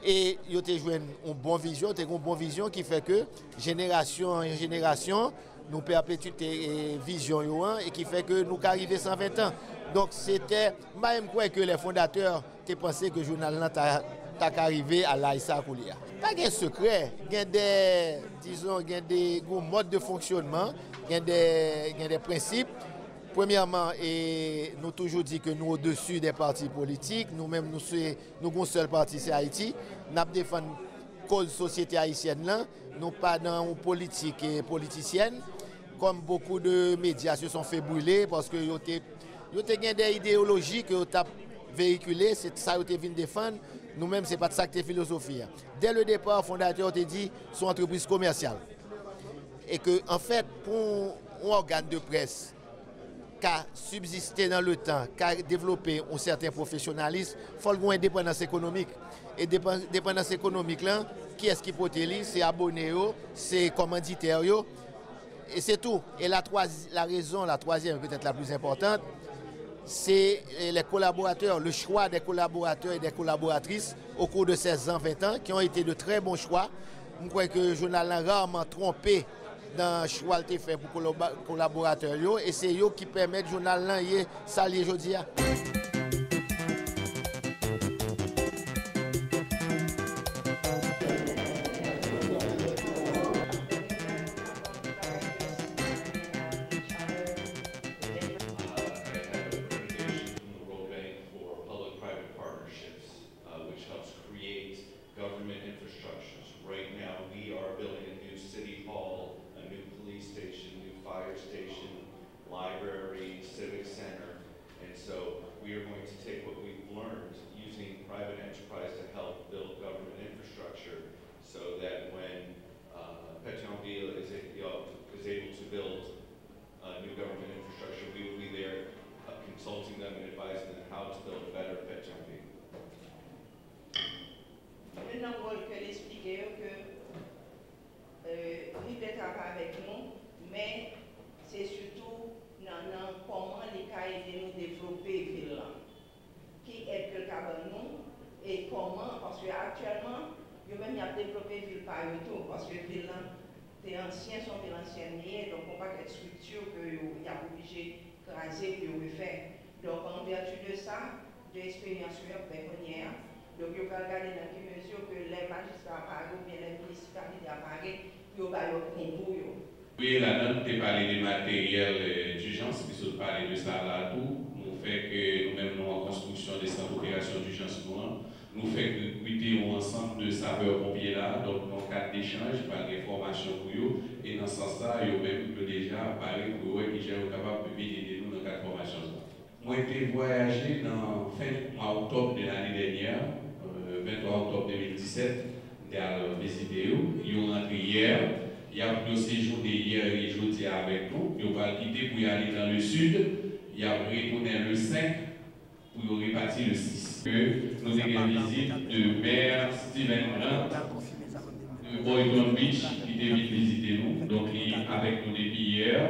Et ils ont joué une bonne vision, qui fait que génération en génération, nous perpétuons cette vision et qui fait que nous arrivons à 120 ans. Donc c'était, même quoi que les fondateurs ont pensé que le journal est arrivé à l'Aïssa Koulia. Pas de secret, il y a des modes de fonctionnement, il y a des principes. Premièrement, et nous toujours dit que nous au-dessus des partis politiques, nous-mêmes nous avons un seul parti, c'est Haïti. Nous défendons la cause de la société haïtienne, là. Nous pas dans une politique et politicienne, comme beaucoup de médias se sont fait brûler parce que ils ont des idéologies que ont véhiculées, c'est ça qu'ils viennent défendre. Nous-mêmes, ce n'est pas de ça que philosophie. Dès le départ, le fondateur a dit que c'est une entreprise commerciale. Et que, en fait, pour un organe de presse, qui a subsisté dans le temps, qui a développé un certain professionnalisme, il faut une indépendance économique. Et dépendance économique, là, qui est-ce qui peut être? C'est abonnés, c'est commanditaires, et c'est tout. Et la troisième, peut-être la plus importante, c'est les collaborateurs, le choix des collaborateurs et des collaboratrices au cours de ces 20 ans qui ont été de très bons choix. Je crois que le journal a rarement trompé dans le choix qu'il fait pour les collaborateurs. Et c'est eux qui permettent au journal de s'allier aujourd'hui. Oui, là-dedans, nous avons parlé des matériels d'urgence, qui sont parlé de ça là tout. Nous fait que nous-mêmes, nous en construction des centres d'opération d'urgence, nous fait recruter ensemble de sapeurs-pompiers là, donc dans le cadre d'échange, par des formations pour eux, et dans ce sens-là, ils ont déjà parlé pour eux qui sont capables de aider nous dans le cadre de formation. Moi, j'ai été voyagé dans fin mois octobre de l'année dernière, 23 octobre 2017, j'ai visité eux, ils ont rentré hier. Il y a eu séjourné hier et jeudi avec nous. Ils vont quitter pour y aller dans le sud. Il y a retourné le 5 pour repartir le 6. Nous avons une visite de maire Steven Grant de Boynton Beach qui est venu visiter nous. Donc, il est avec nous depuis hier.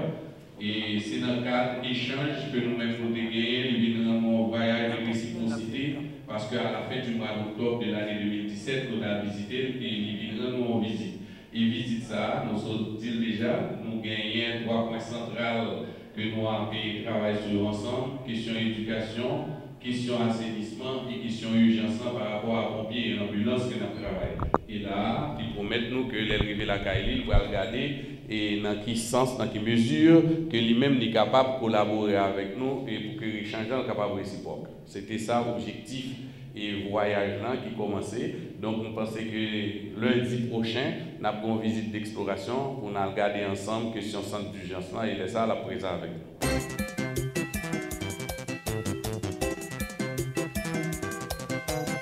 Et c'est dans le cadre d'échange que nous-mêmes nous avons gagné. Il vient dans mon voyage de réciprocité parce qu'à la fin du mois d'octobre de l'année 2017, nous avons visité et il vient nous en visite. Et visite ça, nous sommes déjà, nous gagnons 3 points centrales que nous avons travaillé sur ensemble, question éducation, question assainissement et question urgence par rapport à pompiers et ambulance que nous travaillons. Et là, ils promettent nous que l'arrivée à la Kaili, il va regarder et dans quel sens, dans quelle mesure que lui-même est capable de collaborer avec nous et pour que l'échange soit capable de réciproque. C'était ça l'objectif et voyage là qui commençait. Donc nous pensons que lundi prochain, nous avons une visite d'exploration pour nous regarder ensemble question centre d'urgence là et laisser la présence avec nous.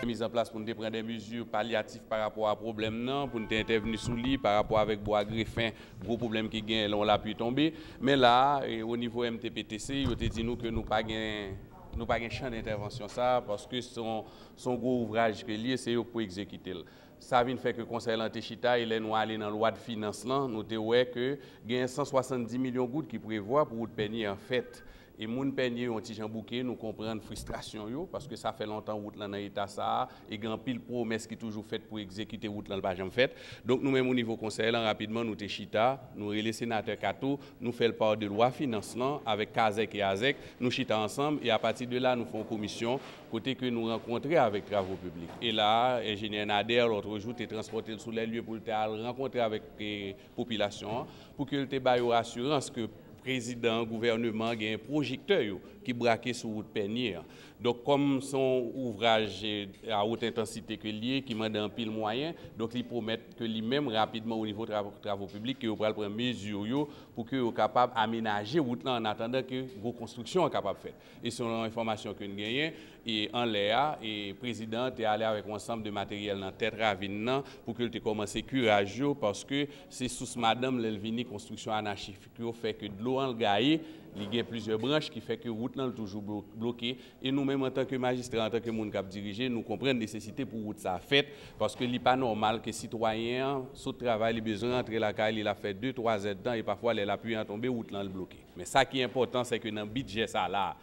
Mise en place pour nous prendre des mesures palliatives par rapport à problème non, pour nous intervenir sous lui par rapport avec bois greffin, gros problème qui gagne, on l'a pu tomber. Mais là, au niveau MTPTC, il a dit nous que nous pas nous pas un champ d'intervention ça parce que son gros ouvrage que lié c'est pour exécuter. Ça vient faire que le conseil Lantéchita il est nous aller dans la loi de finances là, nous te ouais que gain 170 millions de gouttes qui prévoit pour peigner en fait. Et moun peigner un petit Jean-Bouquet, nous comprenons frustration yo parce que ça fait longtemps route là dans état ça et grand pile promesse qui toujours faite pour exécuter route là pas jamais fait. Donc nous même au niveau conseil là rapidement nous te chita, nous relais sénateur Kato, nous fait le part de loi finance là avec Kazek et Azek, nous chita ensemble et à partir de là nous faisons commission côté que nous rencontrer avec travaux publics. Et là ingénieur Nader l'autre jour t'es transporté sur les lieux pour le rencontrer avec les populations pour que te baille assurance que président, gouvernement, il y a un projecteur qui braquait sur route Pénière. Donc, comme son ouvrage à haute intensité que lié, qui m'a un pile moyen, donc il promet que lui-même rapidement au niveau des travaux publics, qu'il va prendre mesures pour qu'il soit capable d'aménager route en attendant que vos constructions soient capables de faire. Et selon l'information que nous gagnons, et en l'air, et le président est allé avec un ensemble de matériel dans la tête ravine pour qu'il ait commencé curage parce que c'est sous madame l'Elvini construction anarchique qui fait que de l'eau en gaillé, il y a plusieurs branches qui fait que la route est toujours bloquée. Et nous-mêmes, en tant que magistrats, en tant que monde qui a dirigé, nous comprenons la nécessité pour route ça fait parce que ce n'est pas normal que les citoyens, sur le travail, ils ont besoin d'entrer la caille, il a fait 2-3 heures de temps et parfois, il a pu en tomber, route est bloquée. Mais ça qui est important, c'est que dans le budget, ça là,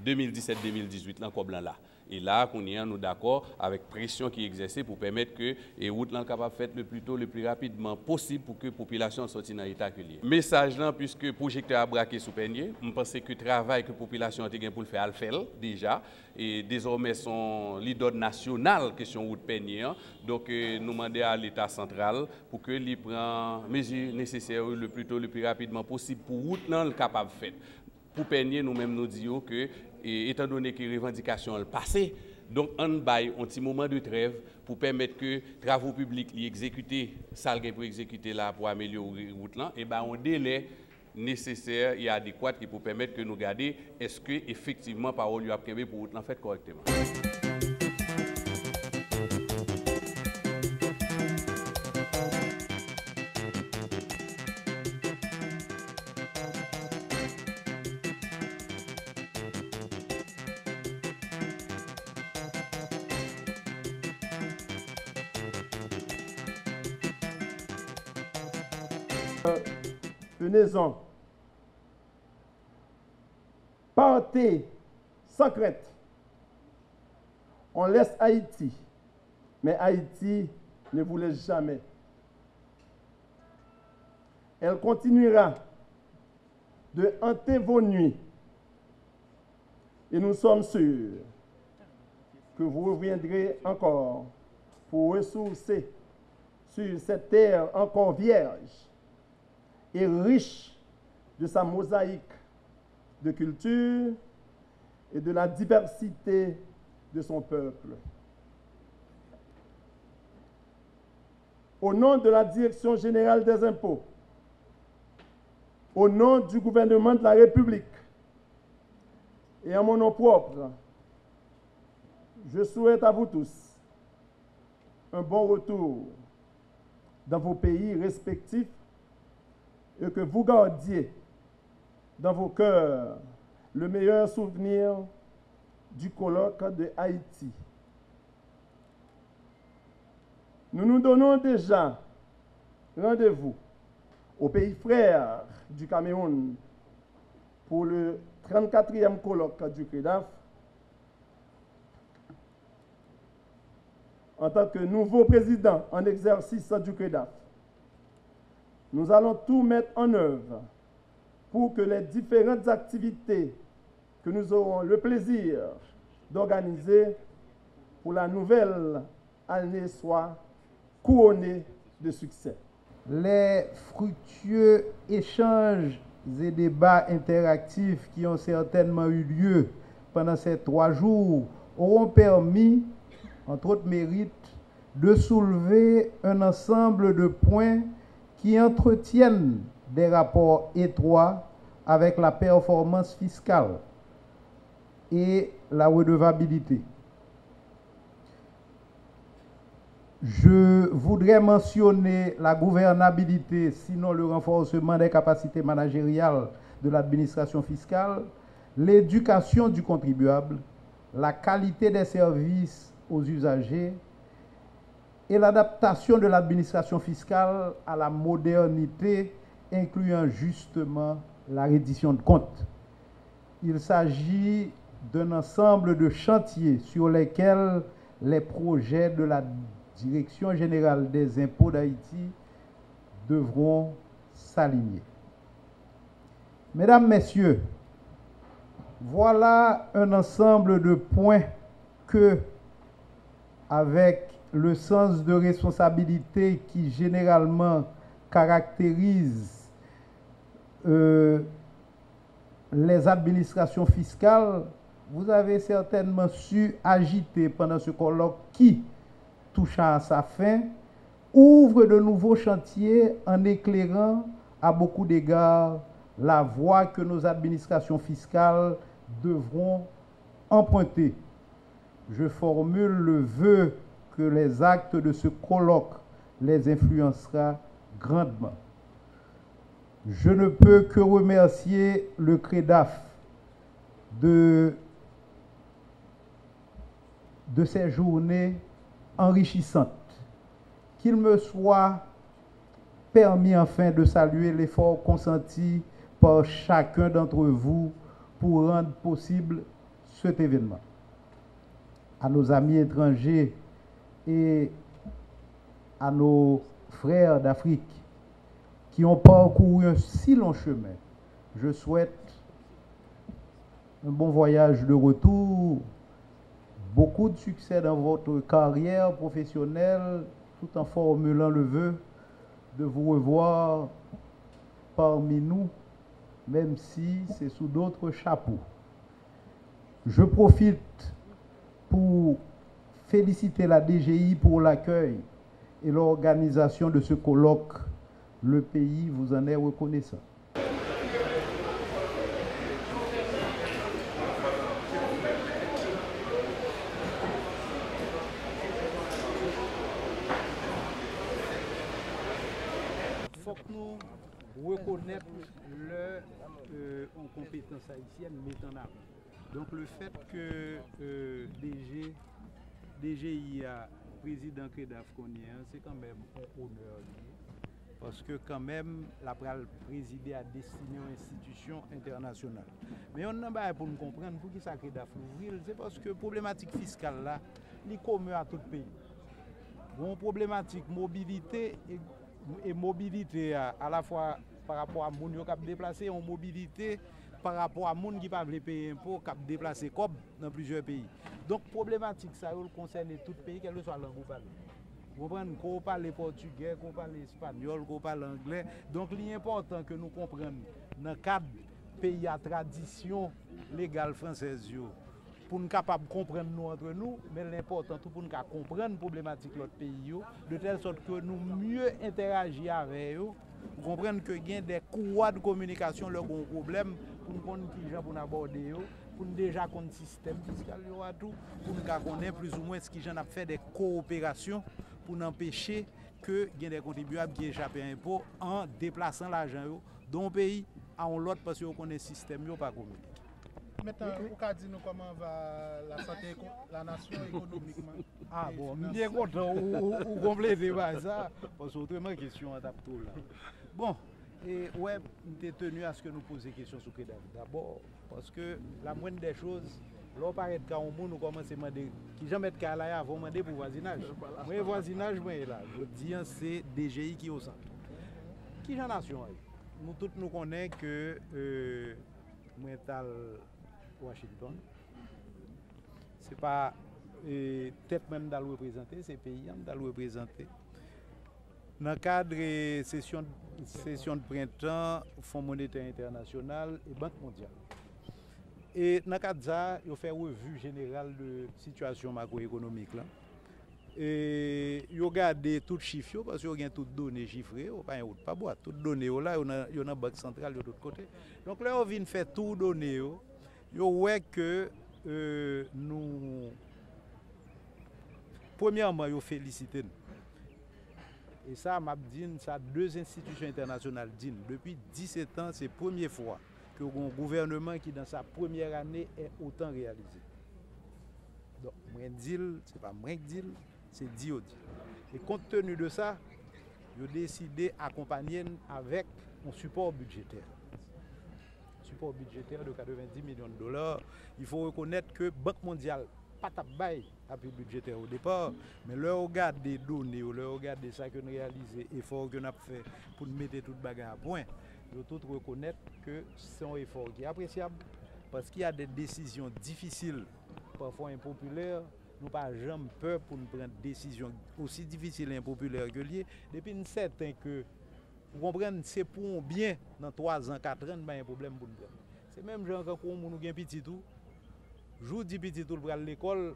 2017-2018 là comme là. Et là, qu'on y est, nous d'accord avec pression qui exercée pour permettre que les routes sont capables de faire le plus tôt, le plus rapidement possible pour que la population sorte dans l'état que lié. Message là, puisque le projecteur a braqué sous peigné, je pense que le travail que la population a pour le faire, elle fait déjà. Et désormais, son leader national, question route peigné. Donc, nous demandons à l'État central pour que lui prenne les mesures nécessaires le plus tôt, le plus rapidement possible pour route là, capable de faire. Pour peigner, nous-mêmes nous disons que, étant donné que les revendications ont passé, donc on baille un petit moment de trêve pour permettre que les travaux publics les exécutés, ça pour exécuter là pour améliorer la route là, et ben un délai nécessaire et adéquat qui pour permettre que nous garder est-ce que effectivement parole lui a prévu pour route là fait correctement. Venez-en. Partez sans crainte. On laisse Haïti, mais Haïti ne vous laisse jamais. Elle continuera de hanter vos nuits. Et nous sommes sûrs que vous reviendrez encore pour ressourcer sur cette terre encore vierge et riche de sa mosaïque de culture et de la diversité de son peuple. Au nom de la Direction générale des impôts, au nom du gouvernement de la République et en mon nom propre, je souhaite à vous tous un bon retour dans vos pays respectifs et que vous gardiez dans vos cœurs le meilleur souvenir du colloque de Haïti. Nous nous donnons déjà rendez-vous au pays frère du Cameroun pour le 34e colloque du CREDAF en tant que nouveau président en exercice du CREDAF. Nous allons tout mettre en œuvre pour que les différentes activités que nous aurons le plaisir d'organiser pour la nouvelle année soient couronnées de succès. Les fructueux échanges et débats interactifs qui ont certainement eu lieu pendant ces 3 jours auront permis, entre autres mérites, de soulever un ensemble de points qui entretiennent des rapports étroits avec la performance fiscale et la redevabilité. Je voudrais mentionner la gouvernabilité, sinon le renforcement des capacités managériales de l'administration fiscale, l'éducation du contribuable, la qualité des services aux usagers et l'adaptation de l'administration fiscale à la modernité, incluant justement la reddition de comptes. Il s'agit d'un ensemble de chantiers sur lesquels les projets de la Direction générale des impôts d'Haïti devront s'aligner. Mesdames, Messieurs, voilà un ensemble de points que, avec le sens de responsabilité qui généralement caractérise les administrations fiscales, vous avez certainement su agiter pendant ce colloque qui, touchant à sa fin, ouvre de nouveaux chantiers en éclairant à beaucoup d'égards la voie que nos administrations fiscales devront emprunter. Je formule le vœu que les actes de ce colloque les influencera grandement. Je ne peux que remercier le CREDAF de ces journées enrichissantes. Qu'il me soit permis enfin de saluer l'effort consenti par chacun d'entre vous pour rendre possible cet événement. À nos amis étrangers et à nos frères d'Afrique qui ont parcouru un si long chemin, je souhaite un bon voyage de retour, beaucoup de succès dans votre carrière professionnelle, tout en formulant le vœu de vous revoir parmi nous, même si c'est sous d'autres chapeaux. Je profite pour féliciter la DGI pour l'accueil et l'organisation de ce colloque. Le pays vous en est reconnaissant. Il faut que nous reconnaissions en compétence haïtienne, mettant en avant. Donc le fait que DGI a président KEDAF c'est quand même un honneur. Parce que quand même, la pral présider à destiné aux institutions internationales. Mais on n'a pas pour nous comprendre pour qui ça KEDAF ouvrir, c'est parce que la problématique fiscale là, est commune à tout pays. Bon, problématique mobilité et mobilité à la fois par rapport à moun qui a déplacé en mobilité par rapport à moun qui pas veut payer impôt qui a déplacé comme dans plusieurs pays. Donc problématique ça concerne tout pays quel que soit la langue ou pas. Vous comprenez qu'on parle portugais, qu'on parle espagnol, qu'on parle anglais. Donc il est important que nous comprenions dans le cadre pays à tradition légale française pour nous capables de comprendre nous entre nous, mais l'important pour nous comprendre la problématique de l'autre pays de telle sorte que nous mieux interagir avec eux. Vous comprenez que il y a des couloirs de communication leur un problème pour nous connaître qui gens pour aborder pour nous déjà connaître système fiscal tout pour nous connaître plus ou moins ce qui gens a fait des coopérations pour empêcher que y ait des contribuables qui échappent à l'impôt en déplaçant l'argent d'un pays à un autre parce qu'on connaît le système pas commun. Maintenant, vous pouvez dire comment va la santé, la nation économiquement? Ah bon, bien content, ou compléter ça, parce que autrement, question à tout là. Bon, et ouais, nous sommes tenus à ce que nous posions des questions sur KEDAF. D'abord, parce que la moindre des choses, là, paraît qu'à un monde, nous commençons à demander, qui jamais de cas là, avant demander pour voisinage. Moi, voisinage, moi, là, je dis, c'est DGI qui est au centre. Qui est la nation? Nous tous nous connaissons que moi, Washington, c'est pas tête même d'aller représenter, c'est pays d'aller représenter. Dans le cadre de session de printemps, Fonds monétaire international et Banque mondiale. Et dans le cadre de ça, il fait une revue générale de situation macroéconomique. Là. Et il regarde tous les chiffres, parce qu'il y a toutes les données chiffrées, pas boîte, toutes les données là, il y a une banque centrale de l'autre côté. Donc là, on vient faire toutes les données. Yo ouais que nous premièrement yo féliciter et ça m'a dit ça deux institutions internationales dit depuis 17 ans c'est la première fois que un gouvernement qui dans sa première année est autant réalisé. Donc moi dit c'est pas moi qui dit c'est Dio dit. Et compte tenu de ça, yo décidé d'accompagner avec un support budgétaire. Support budgétaire de 90 millions de dollars. Il faut reconnaître que Banque mondiale pas tabaye appui budgétaire au départ, mais leur regard des données, leur regard de ça que nous réalisé, effort que nous avons fait pour mettre toute bagarre à point, nous tous reconnaître que c'est un effort qui est appréciable parce qu'il y a des décisions difficiles, parfois impopulaires. Nous n'avons pas jamais peur pour nous prendre des décisions aussi difficiles et impopulaires que liées. Depuis nous certain que vous comprenez, c'est pour un bien dans 3 ans, 4 ans, pas un problème pour nous. C'est même gens quand on a un petit tout, je vous dis petit tout pour aller à l'école,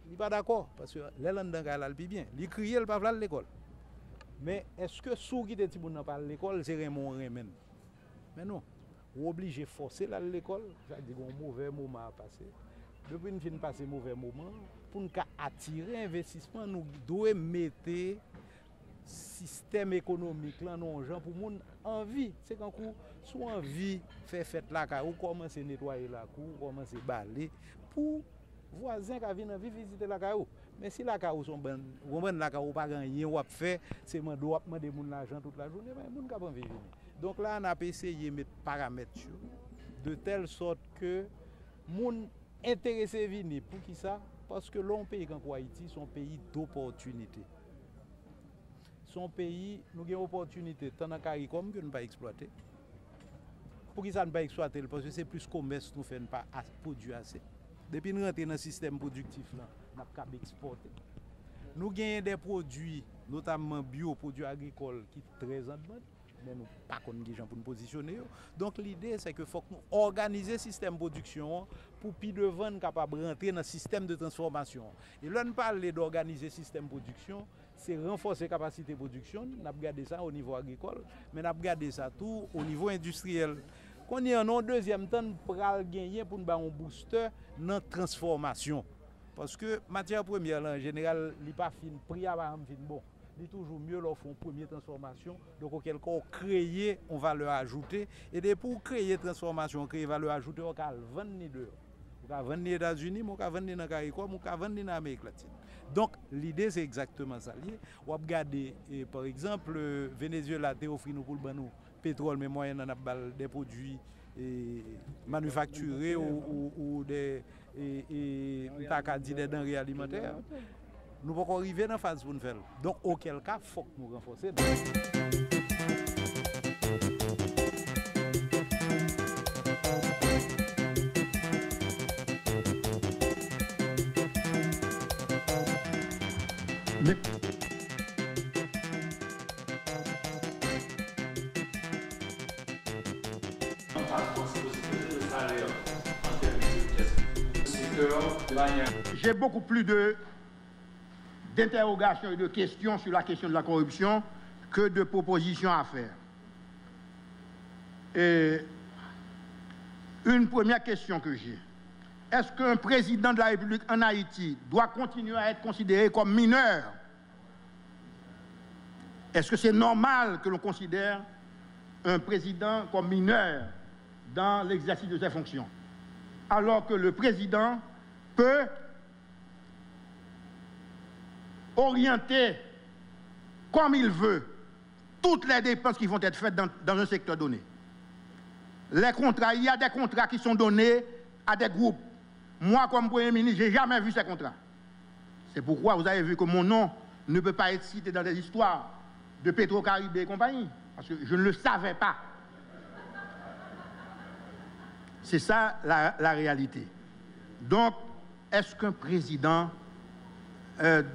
il n'est pas d'accord parce que les gens ne bien. Il crie, il ne pas à l'école. Mais est-ce que ceux qui étaient à l'école, c'est Raymond Remen? Mais non, vous obligez de forcer à l'école, c'est-à-dire un mauvais moment à passer. Depuis nous passer un mauvais moment, pour nous attirer investissement, nous devons mettre système économique là non gens pour moun envie c'est quand soit envie faire fête là ou commencer nettoyer la cour commencer balayer pour voisins qui viennent envie visiter la caillou mais si la caillou sont bonnes vous la caillou pas rien ou fait c'est man doit demander moun l'argent toute la journée mais moun ka pas envie venir donc là on a essayé mettre paramètres de telle sorte que moun intéressé venir pour qui ça? Parce que l'on pays comme Haïti, son pays d'opportunité. Son pays, nous avons une opportunité tant dans le CARICOM que nous ne pas exploiter. Pour qui ça ne pas exploiter? Parce que c'est plus commerce nous faisons pas produire assez. Depuis nous rentrons dans le système productif, là, nous avons qu'à exporter. Nous avons des produits, notamment bio, produits agricoles, qui sont très en demande, mais nous pas qu'on gens pour nous positionner. Donc l'idée c'est que faut que nous organiser le système de production pour plus de vendre capable de rentrer dans le système de transformation. Et là nous parler d'organiser le système de production, c'est renforcer la capacité de production. Nous avons regardé ça au niveau agricole, mais nous avons regardé ça tout au niveau industriel. Qu'on y en a un deuxième temps pour gagner pour nous un booster dans la transformation. Parce que matière première en général, il n'est pas fin, prix à fin bon. Il est toujours mieux leur font première transformation. Donc auquel cas on crée, on va leur ajouter. Et pour créer transformation, créer valeur ajoutée, on va vendre dehors. On va vendre aux États-Unis, on va vendre dans le CARICOM, on va vendre en Amérique latine. Donc l'idée c'est exactement ça. On va regarder, par exemple, le Venezuela a offert nous pour le banou pétrole, mais moyen on a des produits manufacturés ou des des denrées alimentaires. Nous ne pouvons pas arriver dans la phase pour nous faire. Donc, auquel cas, il faut que nous renforcions. J'ai beaucoup plus d'interrogations et de questions sur la question de la corruption que de propositions à faire. Et une première question que j'ai, est-ce qu'un président de la République en Haïti doit continuer à être considéré comme mineur? Est-ce que c'est normal que l'on considère un président comme mineur dans l'exercice de ses fonctions, alors que le président peut orienter comme il veut toutes les dépenses qui vont être faites dans un secteur donné. Les contrats, il y a des contrats qui sont donnés à des groupes. Moi, comme Premier ministre, je n'ai jamais vu ces contrats. C'est pourquoi vous avez vu que mon nom ne peut pas être cité dans des histoires de Petro-Caribé et compagnie, parce que je ne le savais pas. C'est ça la réalité. Donc, est-ce qu'un président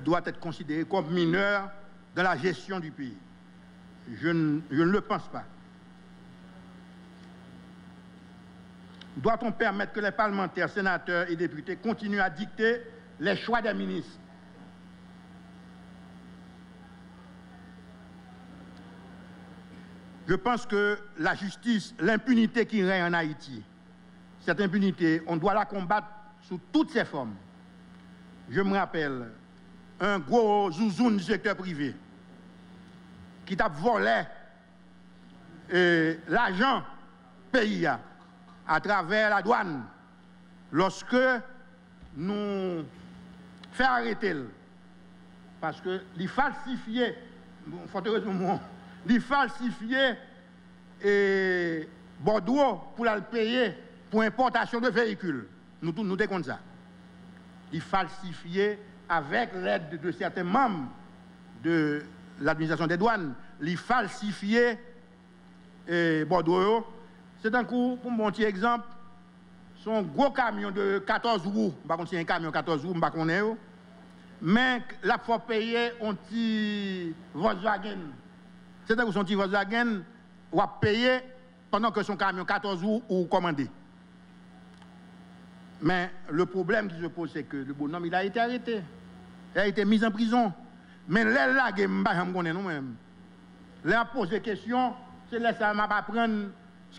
doit être considéré comme mineur dans la gestion du pays? Je ne le pense pas. Doit-on permettre que les parlementaires, sénateurs et députés continuent à dicter les choix des ministres? Je pense que la justice, l'impunité qui règne en Haïti, cette impunité, on doit la combattre sous toutes ses formes. Je me rappelle un gros zouzoun du secteur privé qui t'a volé l'argent pays à travers la douane. Lorsque nous faisons arrêter, parce qu'il falsifiait, il falsifiait Bordeaux pour le payer pour importation de véhicules. Nous décomptons ça. Il falsifiait avec l'aide de certains membres de l'administration des douanes, il falsifiait Bordeaux. C'est un coup, pour mon petit exemple, son gros camion de 14 roues, par contre c'est un camion 14 roues, je ne sais pas, mais la faut payer un petit Volkswagen. C'est un coup son petit Volkswagen, on va payer pendant que son camion 14 roues ou commandé. Mais le problème qui se pose, c'est que le bonhomme, il a été arrêté. Il a été mis en prison. Mais là, je ne connais pas nous-mêmes. Là, on pose des questions, c'est là ça m'a apprendre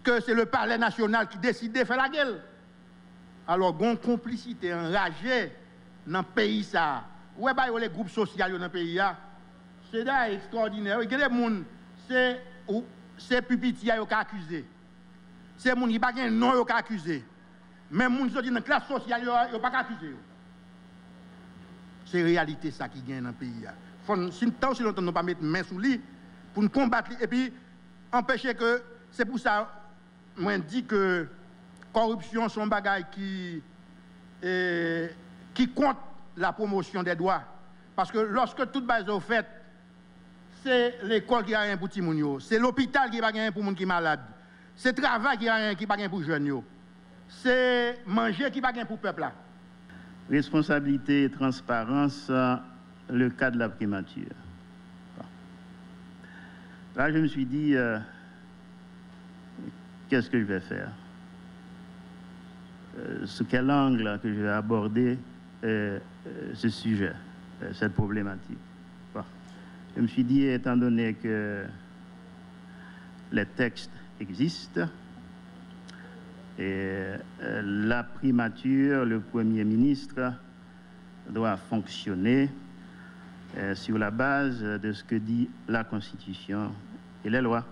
que c'est le palais national qui décide de faire la gueule. Alors, il y a une complicité enragée dans le pays. Ça. Où est-ce que les groupes sociaux dans le pays? C'est extraordinaire. Il y a des gens, c'est Pupiti qui est accusé. C'est des gens qui n'ont pas de nom qui sont accusés. Même les gens qui sont dans la classe sociale, ils n'ont pas accusé. C'est la réalité ça qui gagne dans le pays. Si tant aussi longtemps nous ne pas mettre main sous lui pour nous combattre et puis empêcher que c'est pour ça moi dis que corruption sont bagaille qui qui compte la promotion des droits. Parce que lorsque toute base est faite, c'est l'école qui a rien pour Timounio, c'est l'hôpital qui a rien pour les gens qui sont malades, c'est le travail qui a rien pour les jeunes, c'est manger qui a rien pour le peuple. Responsabilité et transparence, le cas de la primature. Là, je me suis dit, qu'est-ce que je vais faire? Sous quel angle que je vais aborder ce sujet, cette problématique? Bon. Je me suis dit, étant donné que les textes existent, et la primature, le Premier ministre doit fonctionner sur la base de ce que dit la Constitution et les lois.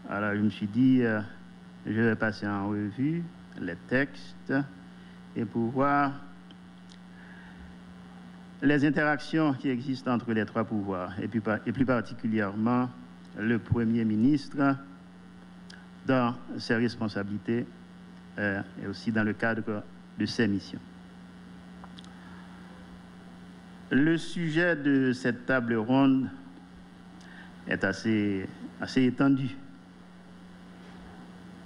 Alors je me suis dit, je vais passer en revue les textes et pour voir les interactions qui existent entre les trois pouvoirs, et plus particulièrement le Premier ministre dans ses responsabilités et aussi dans le cadre de ses missions. Le sujet de cette table ronde est assez étendu.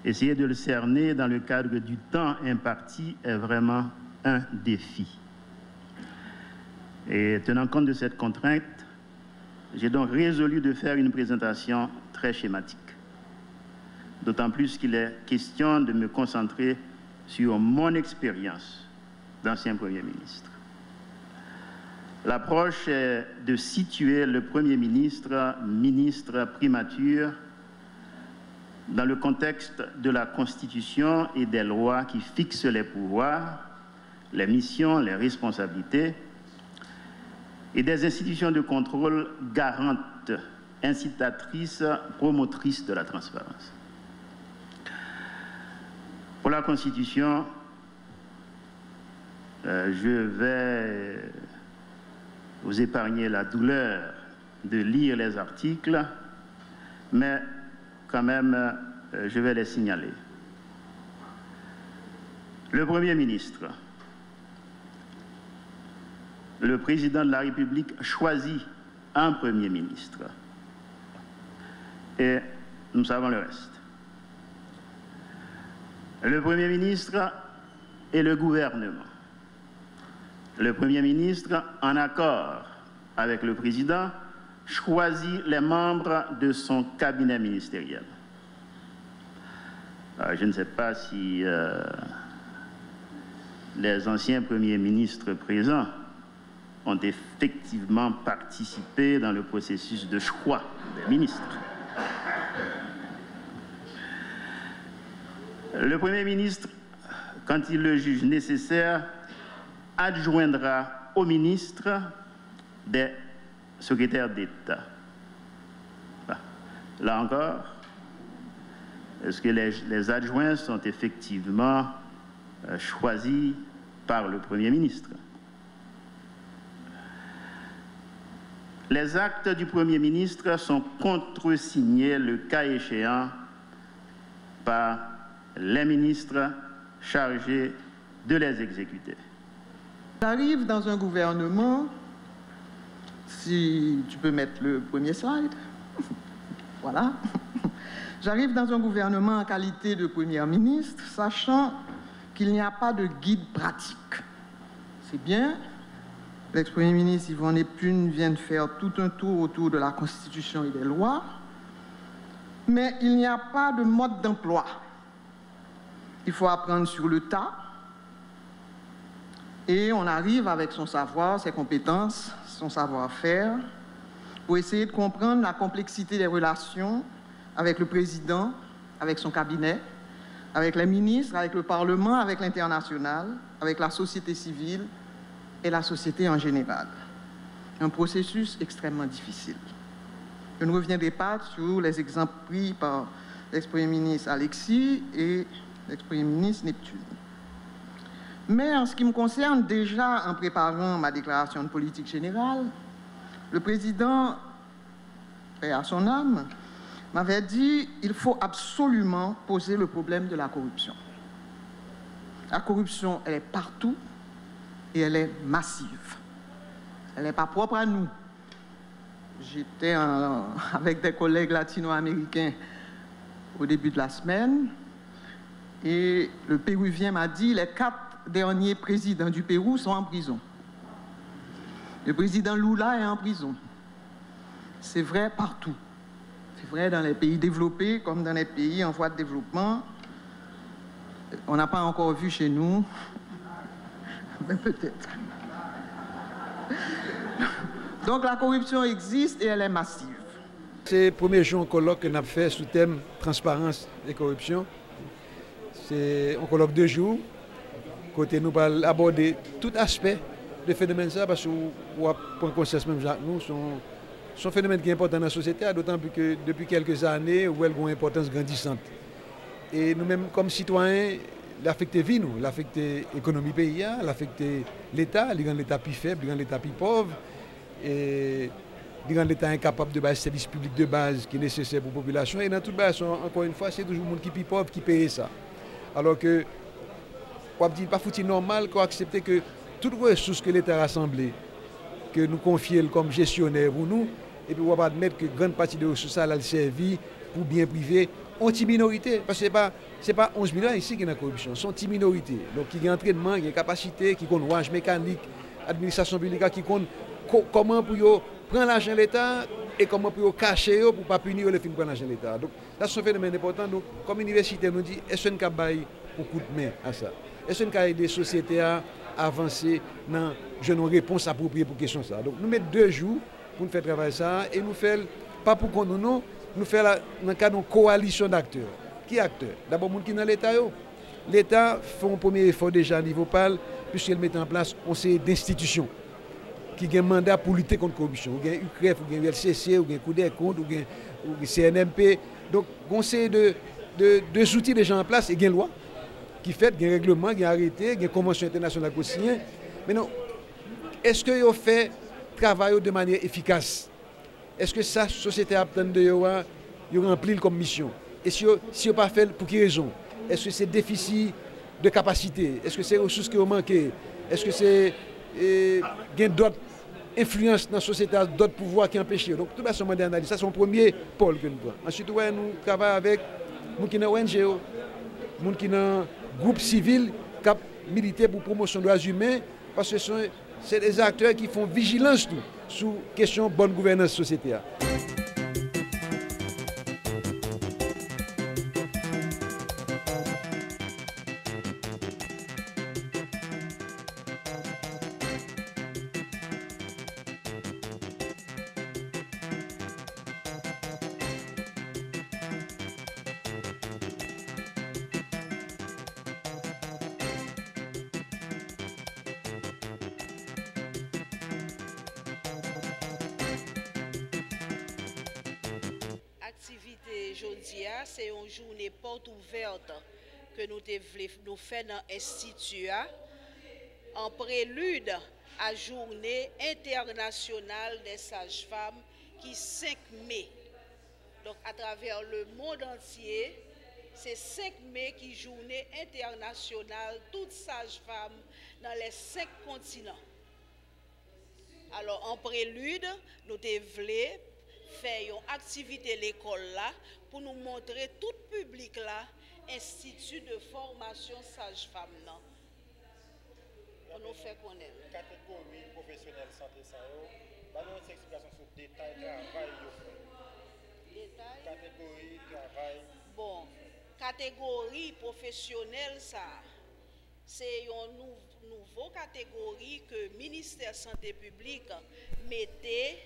Essayer de le cerner dans le cadre du temps imparti est vraiment un défi. Et tenant compte de cette contrainte, j'ai donc résolu de faire une présentation très schématique. D'autant plus qu'il est question de me concentrer sur mon expérience d'ancien Premier ministre. L'approche est de situer le Premier ministre, ministre primature, dans le contexte de la Constitution et des lois qui fixent les pouvoirs, les missions, les responsabilités, et des institutions de contrôle garantes, incitatrices, promotrices de la transparence. Pour la Constitution, je vais vous épargner la douleur de lire les articles, mais quand même, je vais les signaler. Le Premier ministre, le Président de la République choisit un Premier ministre. Et nous savons le reste. Le Premier ministre et le gouvernement. Le Premier ministre, en accord avec le Président, choisit les membres de son cabinet ministériel. Je ne sais pas si les anciens premiers ministres présents ont effectivement participé dans le processus de choix des ministres. Le Premier ministre, quand il le juge nécessaire, adjoindra au ministre des secrétaires d'État. Là encore, est-ce que les adjoints sont effectivement choisis par le Premier ministre? Les actes du Premier ministre sont contresignés, le cas échéant, par les ministres chargés de les exécuter. J'arrive dans un gouvernement, si tu peux mettre le premier slide, voilà. J'arrive dans un gouvernement en qualité de Premier ministre, sachant qu'il n'y a pas de guide pratique. C'est bien, l'ex-premier ministre Yvon Neptune vient de faire tout un tour autour de la Constitution et des lois, mais il n'y a pas de mode d'emploi. Il faut apprendre sur le tas, et on arrive avec son savoir, ses compétences, son savoir-faire, pour essayer de comprendre la complexité des relations avec le président, avec son cabinet, avec les ministres, avec le Parlement, avec l'international, avec la société civile et la société en général. Un processus extrêmement difficile. Je ne reviendrai pas sur les exemples pris par l'ex-premier ministre Alexis et l'ex-premier ministre Neptune. Mais en ce qui me concerne, déjà en préparant ma déclaration de politique générale, le président, paix à son âme, m'avait dit qu'il faut absolument poser le problème de la corruption. La corruption, elle est partout et elle est massive. Elle n'est pas propre à nous. J'étais avec des collègues latino-américains au début de la semaine et le Péruvien m'a dit les 4 derniers présidents du Pérou sont en prison. Le président Lula est en prison. C'est vrai partout. C'est vrai dans les pays développés comme dans les pays en voie de développement. On n'a pas encore vu chez nous, mais peut-être. Donc la corruption existe et elle est massive. C'est le premier jour colloque que nous avons fait sous thème transparence et corruption. C'est un colloque de 2 jours, côté nous allons aborder tout aspect de phénomène ça, parce qu'on prend conscience même Jacques, nous, son phénomène qui est important dans la société, d'autant plus que depuis quelques années, où elle a une importance grandissante. Et nous-mêmes, comme citoyens, l'affecter vie nous, l'affecter l'économie pays, l'affecter l'État, l'État plus faible, l'État plus pauvre, et l'État incapable de base service public de base qui est nécessaire pour la population. Et dans toute base, encore une fois, c'est toujours le monde qui est plus pauvre qui paye ça. Alors que, on dit pas foutu normal qu'on accepte que toutes les ressources que l'État a rassemblées, que nous confions comme gestionnaire pour nous, et puis on va admettre que grande partie de ressources elle servi pour bien privé, anti-minorité, parce que ce n'est pas 11 millions ici qui sont dans la corruption, sont anti-minorité. Donc il y a entraînement, il y a capacité, qui compte rouage mécanique, administration publique, qui compte comment pour prendre l'argent de l'État et comment pour cacher pour ne pas punir les films prendre l'argent de l'État. Donc là c'est un phénomène important. Donc comme université nous dit, est-ce qu'on a beaucoup de main à ça? Est-ce qu'on a aidé les sociétés à avancer dans une réponse appropriée pour question ça? Donc nous mettons 2 jours pour nous faire travailler ça et nous faisons, pas pour qu'on nous faisons dans le cadre d'une coalition d'acteurs. Qui est acteur? D'abord, les gens qui sont dans l'État. L'État fait un premier effort déjà à niveau PAL, puisqu'il met en place une série d'institutions qui ont un mandat pour lutter contre la corruption. Ou bien UCREF, ou bien LCC, ou bien Cour des comptes, ou bien CNMP. Donc, on sait de outils déjà en place et il y a une loi qui fait, il y a un règlement, il y a un arrêté, il y a une convention internationale qui signe. Mais non, est-ce qu'ils ont fait travail de manière efficace? Est-ce que ça, la société a obtenu rempli comme mission? Et si on n'a pas fait, pour quelle raison? Est-ce que c'est déficit de capacité? Est-ce que c'est ressources qui ont manqué? Est-ce que c'est d'autres influences dans la société, d'autres pouvoirs qui empêchent? Donc tout ça, c'est un analyse. Ça, c'est le premier pôle que nous prenons. Ensuite, nous travaillons avec les gens qui sont ONG, les gens qui sont groupe civil qui militent pour la promotion des droits humains, parce que c'est des acteurs qui font vigilance sur la question de bonne gouvernance sociétale. C'est une journée porte ouverte que nous faisons dans l'Institut en prélude à la journée internationale des sages-femmes qui est 5 mai. Donc à travers le monde entier, c'est 5 mai qui est journée internationale toutes sages-femmes dans les 5 continents. Alors en prélude, nous devons faire une activité à l'école là pour nous montrer tout le public là institut de formation sage-femme là. Pour nous faire connaître. Catégorie professionnelle santé ça yo, bah nous une explication sur détail travail yo fait. Détail. Catégorie travail. Bon, catégorie professionnelle ça c'est une nouvelle catégorie que le ministère santé publique mettait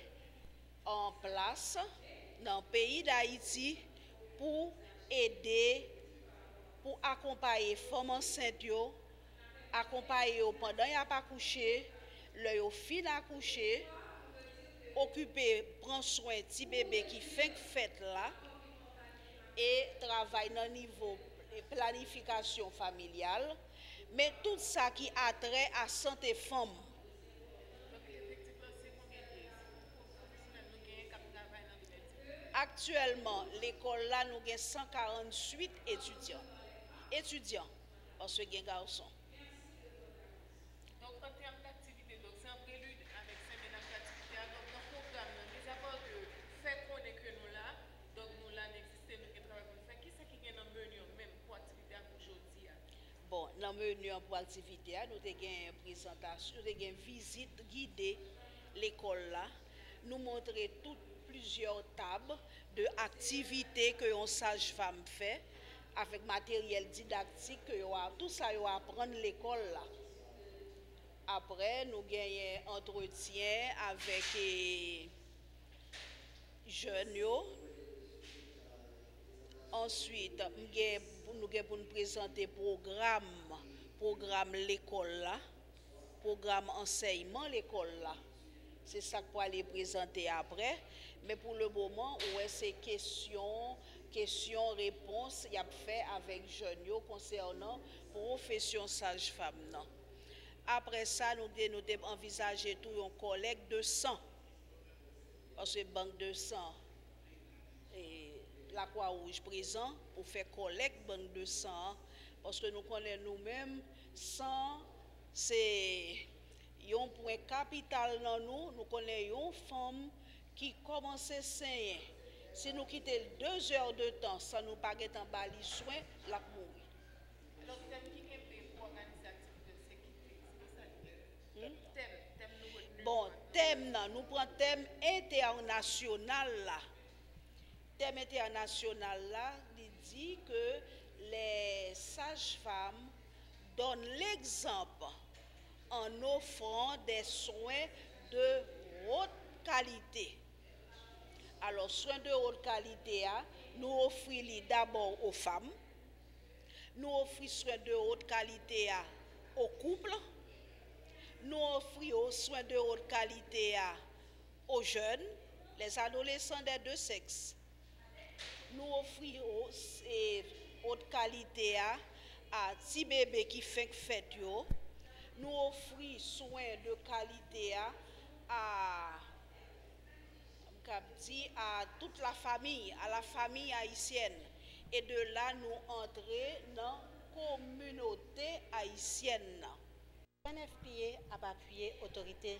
en place dans le pays d'Haïti pour aider, pour accompagner les femmes enceintes, accompagner pendant qu'elles n'ont pas accouché, leur fin d'accoucher, occuper, prendre soin de petits bébés qui fait fête là, et travailler dans le niveau de planification familiale, mais tout ça qui a trait à la santé femme. Actuellement, l'école là, nous avons 148 étudiants, parce que nous avons garçons. réunion pour activité, nous avons une présentation, nous avons une visite guidée l'école là. Nous montrer plusieurs tables de activités que une sage-femme fait avec matériel didactique que tout ça yo apprendre l'école là. Après nous gagnons entretien avec jeunes yo. Ensuite nous avons pour nous présenter programme l'école là, programme enseignement l'école là. C'est ça pour aller présenter après. Mais pour le moment, ouais, c'est questions-réponses, il y a fait avec jeunes concernant profession sage-femme. Après ça, nous avons envisagé tout un collecte de sang. Parce que banque de sang, et la Croix-Rouge présent pour faire collecte banque de sang. Parce que nous connaissons nous-mêmes, sang, c'est un point capital dans nous connaissons une femme qui commence à saigner. Si nous quittons 2 heures de temps sans nous pas en bali soin, la mourir. Bon, thème, nous prenons thème international là. Thème international là, il dit que les sages-femmes donnent l'exemple en offrant des soins de haute qualité. Alors, soins de haute qualité, nous offrons d'abord aux femmes, nous offrons soins de haute qualité aux couples, nous offrons soins de haute qualité aux jeunes, les adolescents des deux sexes. Nous offrons haute qualité à petits bébés qui font fête. Nous offrons soins de qualité à toute la famille, à la famille haïtienne. Et de là, nous entrons dans la communauté haïtienne. UNFPA a appuyé l'autorité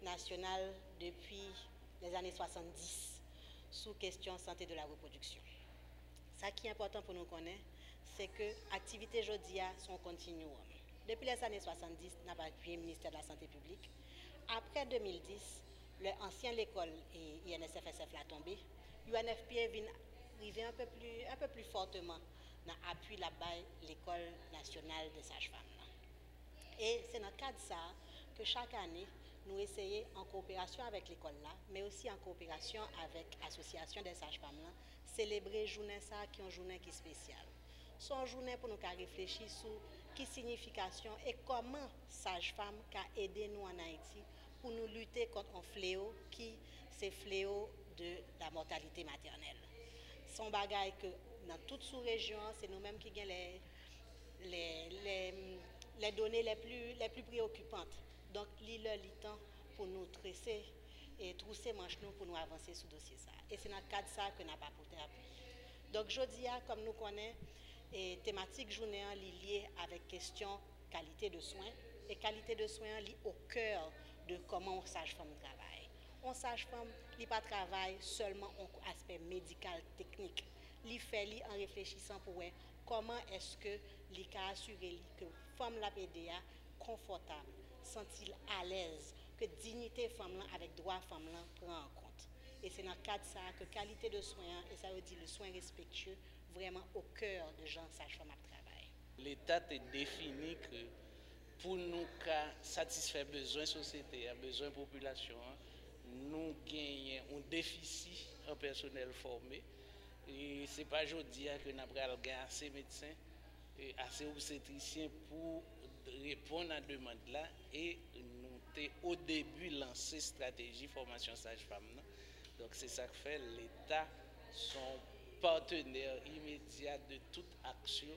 nationale depuis les années 70 sous question santé de la reproduction. Ce qui est important pour nous connaître, c'est que les activités aujourd'hui sont continues. Depuis les années 70, nous avons appuyé le ministère de la Santé publique. Après 2010, l'ancienne école et INSFSF l'a tombé. UNFPA vient arriver un peu plus fortement dans l'appui de l'école nationale des sages-femmes. Et c'est dans le cadre de ça que chaque année, nous essayons en coopération avec l'école là, mais aussi en coopération avec l'association des sages-femmes là, célébrer journée ça qui est une journée qui est spéciale. C'est une journée pour nous réfléchir sur qui signification et comment sage-femme a aidé nous en Haïti pour nous lutter contre un fléau qui c'est fléau de la mortalité maternelle. Son bagage que dans toute sous-région, c'est nous-mêmes qui gagnons les données les plus préoccupantes. Donc, il est le temps pour nous tresser et trousser manches nous pour nous avancer sur le dossier ça. Et c'est dans le cadre de ça que nous n'avons pas porté appui. Donc, jeudi, comme nous connaissons, et thématique journée liée avec question qualité de soins. Et qualité de soins liée au cœur de comment on sage-femme travaille. On sage-femme ne pas travaille seulement en aspect médical, technique. Il fait en réfléchissant pour comment est-ce que il peut assurer que femme la PDA confortable, sentir à l'aise, que dignité femme avec droit femme prend en compte. Et c'est dans le cadre de ça que qualité de soins, et ça veut dire le soin respectueux, vraiment au cœur de gens sage-femme à travail. L'État est défini que pour nous satisfaire besoins société, besoins population, nous gagnons un déficit en personnel formé. Et ce n'est pas aujourd'hui que nous avons gagné assez de médecins, assez obstétriciens pour répondre à la demande là. Et nous avons au début lancé une stratégie formation sage-femme. Donc c'est ça que fait l'État, son partenaire immédiat de toute action,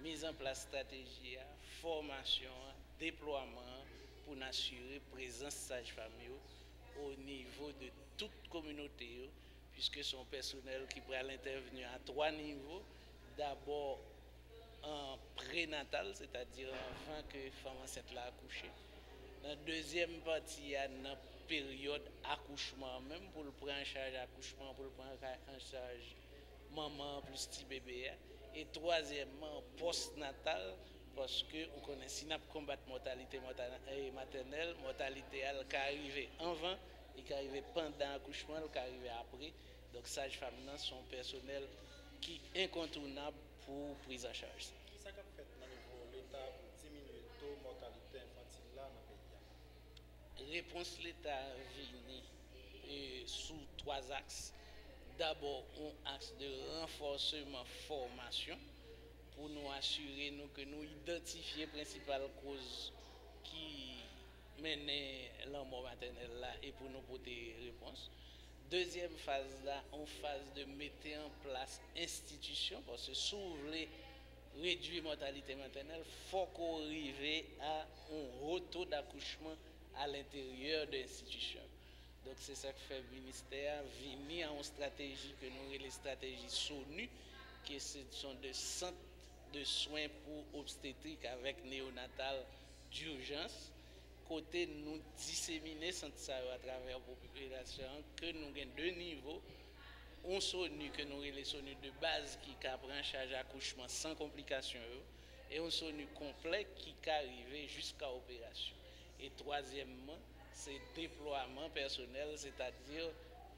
mise en place stratégie, formation, déploiement pour assurer présence sage-femme au niveau de toute communauté, puisque son personnel qui pourrait intervenir à 3 niveaux. D'abord en prénatal, c'est-à-dire avant que la femme enceinte l'a accouché. Dans la deuxième partie, il y a une période accouchement, même pour le prendre en charge accouchement, pour le prendre en charge maman plus petit bébé. Et troisièmement, postnatal, parce que on connaît si nous combattre mortalité maternelle, mortalité elle qui arrive avant et qui arrive pendant l'accouchement, qui arrive après. Donc sages-femmes sont personnel qui est incontournable pour prise en charge. Qui ça fait dans le niveau de l'État pour diminuer le taux de mortalité infantile là dans le pays? Réponse l'État vient sous 3 axes. D'abord, un axe de renforcement formation pour nous assurer que nous identifions les principales causes qui mènent la mort maternelle là et pour nous porter réponse. Deuxième phase là, en phase de mettre en place institutions parce que si vous voulez réduire la mortalité maternelle, il faut qu'on arrive à un haut taux d'accouchement à l'intérieur de l'institution. Donc c'est ça que fait le ministère, venir à une stratégie que nous appelons les stratégies SONU, qui sont des centres de soins pour obstétrique avec néonatal d'urgence. Côté nous disséminer centre à travers la population, que nous avons 2 niveaux. Un SONU que nous appelons les SONU de base qui prend en charge l'accouchement sans complications et un SONU complet qui arrive jusqu'à l'opération. Et troisièmement, c'est déploiement personnel, c'est-à-dire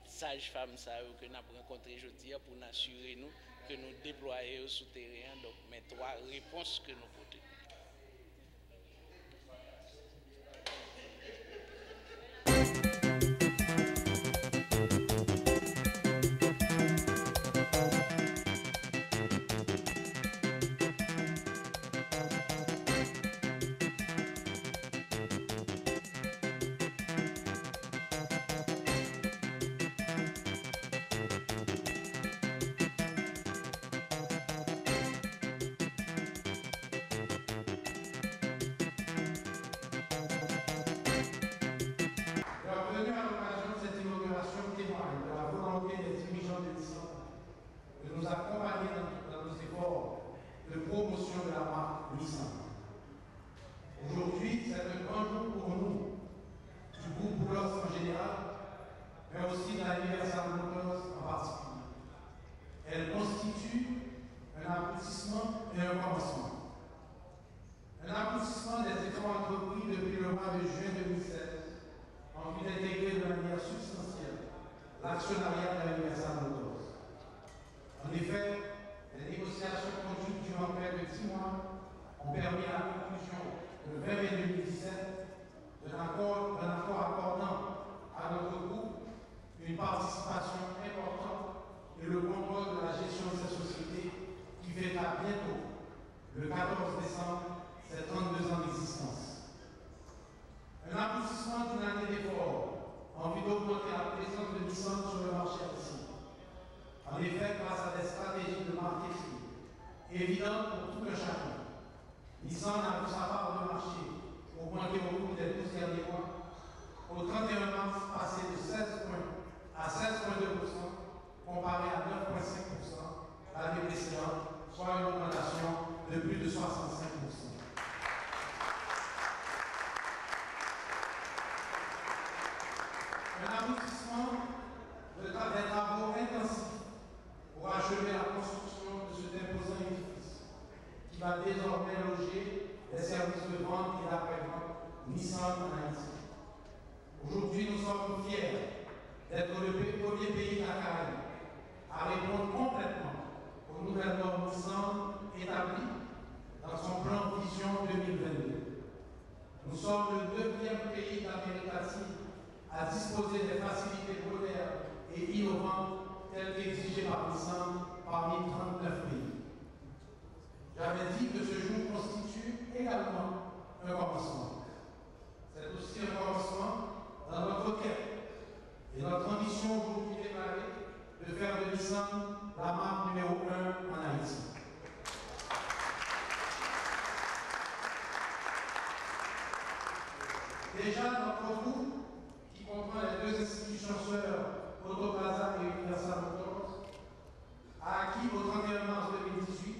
sages-femmes que nous avons rencontrées aujourd'hui pour nous assurer que nous déployons sous terrain. Donc, mes 3 réponses que nous portons. Déjà, notre groupe, qui comprend les 2 institutions sœurs, Autoplaza et Universal Motors, a acquis au 31 mars 2018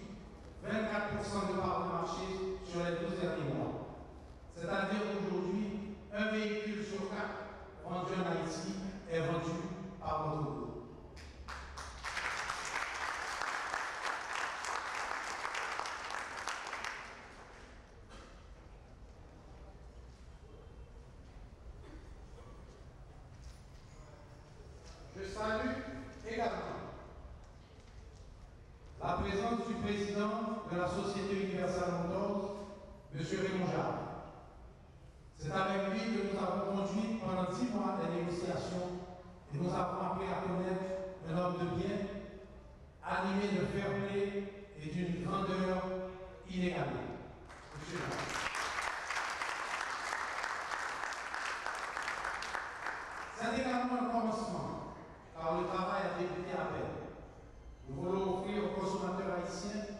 24% de part de marché sur les 12 derniers mois. C'est-à-dire qu'aujourd'hui, un véhicule sur 4 vendu en Haïti est vendu par notre groupe. de la Société Universelle Motors, M. Raymond Jacques. C'est avec lui que nous avons conduit pendant 10 mois les négociations et nous avons appris à connaître un homme de bien, animé de fair play et d'une grandeur inégalée. Monsieur Jacques. C'est également un commencement, car le travail a débuté à peine. Nous voulons offrir aux consommateurs haïtiens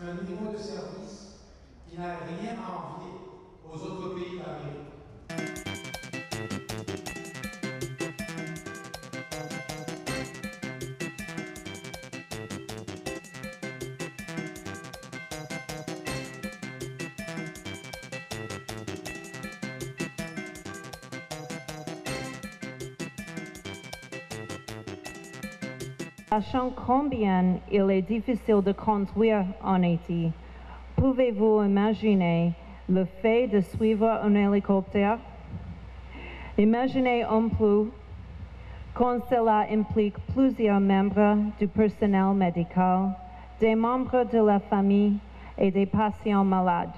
un niveau de service qui n'a rien à envier aux autres pays d'Amérique. Sachant combien il est difficile de conduire en Haïti, pouvez-vous imaginer le fait de suivre un hélicoptère? Imaginez en plus quand cela implique plusieurs membres du personnel médical, des membres de la famille et des patients malades.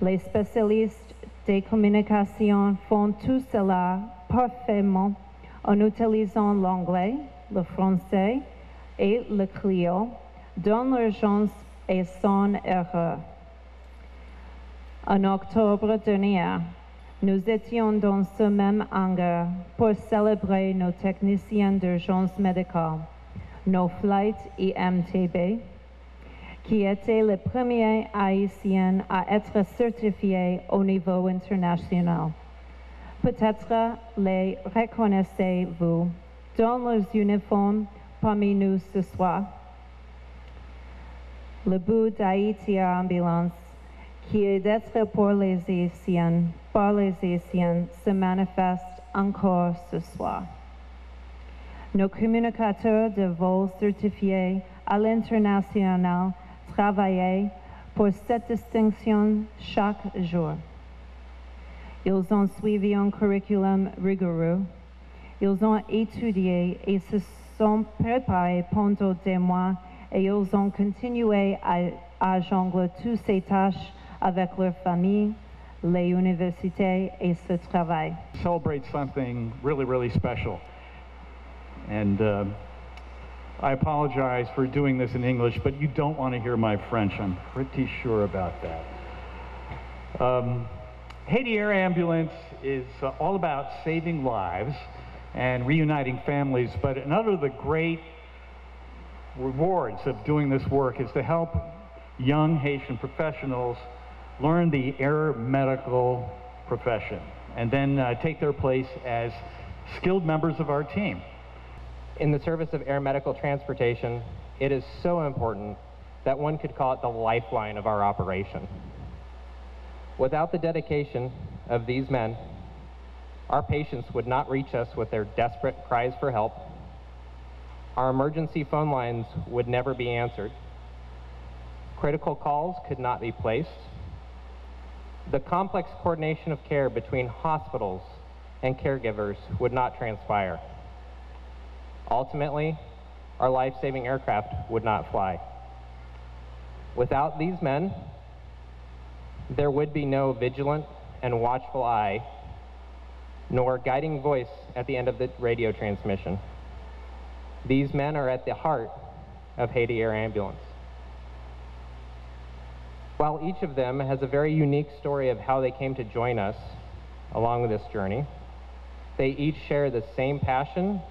Les spécialistes des communications font tout cela parfaitement en utilisant l'anglais, le français et le créole dans l'urgence et sans erreur. En octobre dernier, nous étions dans ce même hangar pour célébrer nos techniciens d'urgence médicale, nos flights IMTB, qui étaient les premiers haïtiens à être certifiés au niveau international. Peut-être les reconnaissez-vous dans leurs uniformes parmi nous ce soir. Le but d'Haïti Ambulance, qui est d'être pour les Haïtiens, par les Haïtiens, se manifeste encore ce soir. Nos communicateurs de vol certifiés à l'international travaillent pour cette distinction chaque jour. Ils ont suivi un curriculum rigoureux. Ils ont étudié et se sont préparés pendant des mois et ils ont continué à jongler toutes ces tâches avec leur famille, les universités et ce travail. Celebrate something really, really special. And I apologize for doing this in English, but you don't want to hear my French. I'm pretty sure about that. Haiti Air Ambulance is all about saving lives and reuniting families, but another of the great rewards of doing this work is to help young Haitian professionals learn the air medical profession and then take their place as skilled members of our team. In the service of air medical transportation, it is so important that one could call it the lifeline of our operation. Without the dedication of these men, our patients would not reach us with their desperate cries for help. Our emergency phone lines would never be answered. Critical calls could not be placed. The complex coordination of care between hospitals and caregivers would not transpire. Ultimately, our life-saving aircraft would not fly. Without these men, there would be no vigilant and watchful eye, nor guiding voice at the end of the radio transmission. These men are at the heart of Haiti Air Ambulance. While each of them has a very unique story of how they came to join us along this journey, they each share the same passion,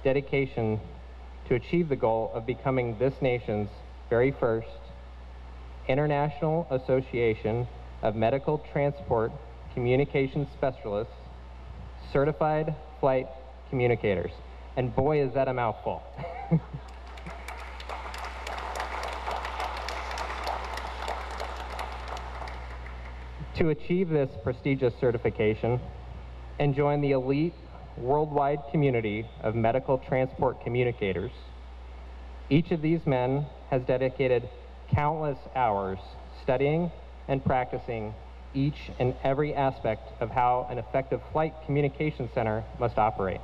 dedication to achieve the goal of becoming this nation's very first International Association of Medical Transport Communication Specialists Certified Flight Communicators. And boy, is that a mouthful. To achieve this prestigious certification and join the elite worldwide community of medical transport communicators, each of these men has dedicated countless hours studying and practicing each and every aspect of how an effective flight communication center must operate.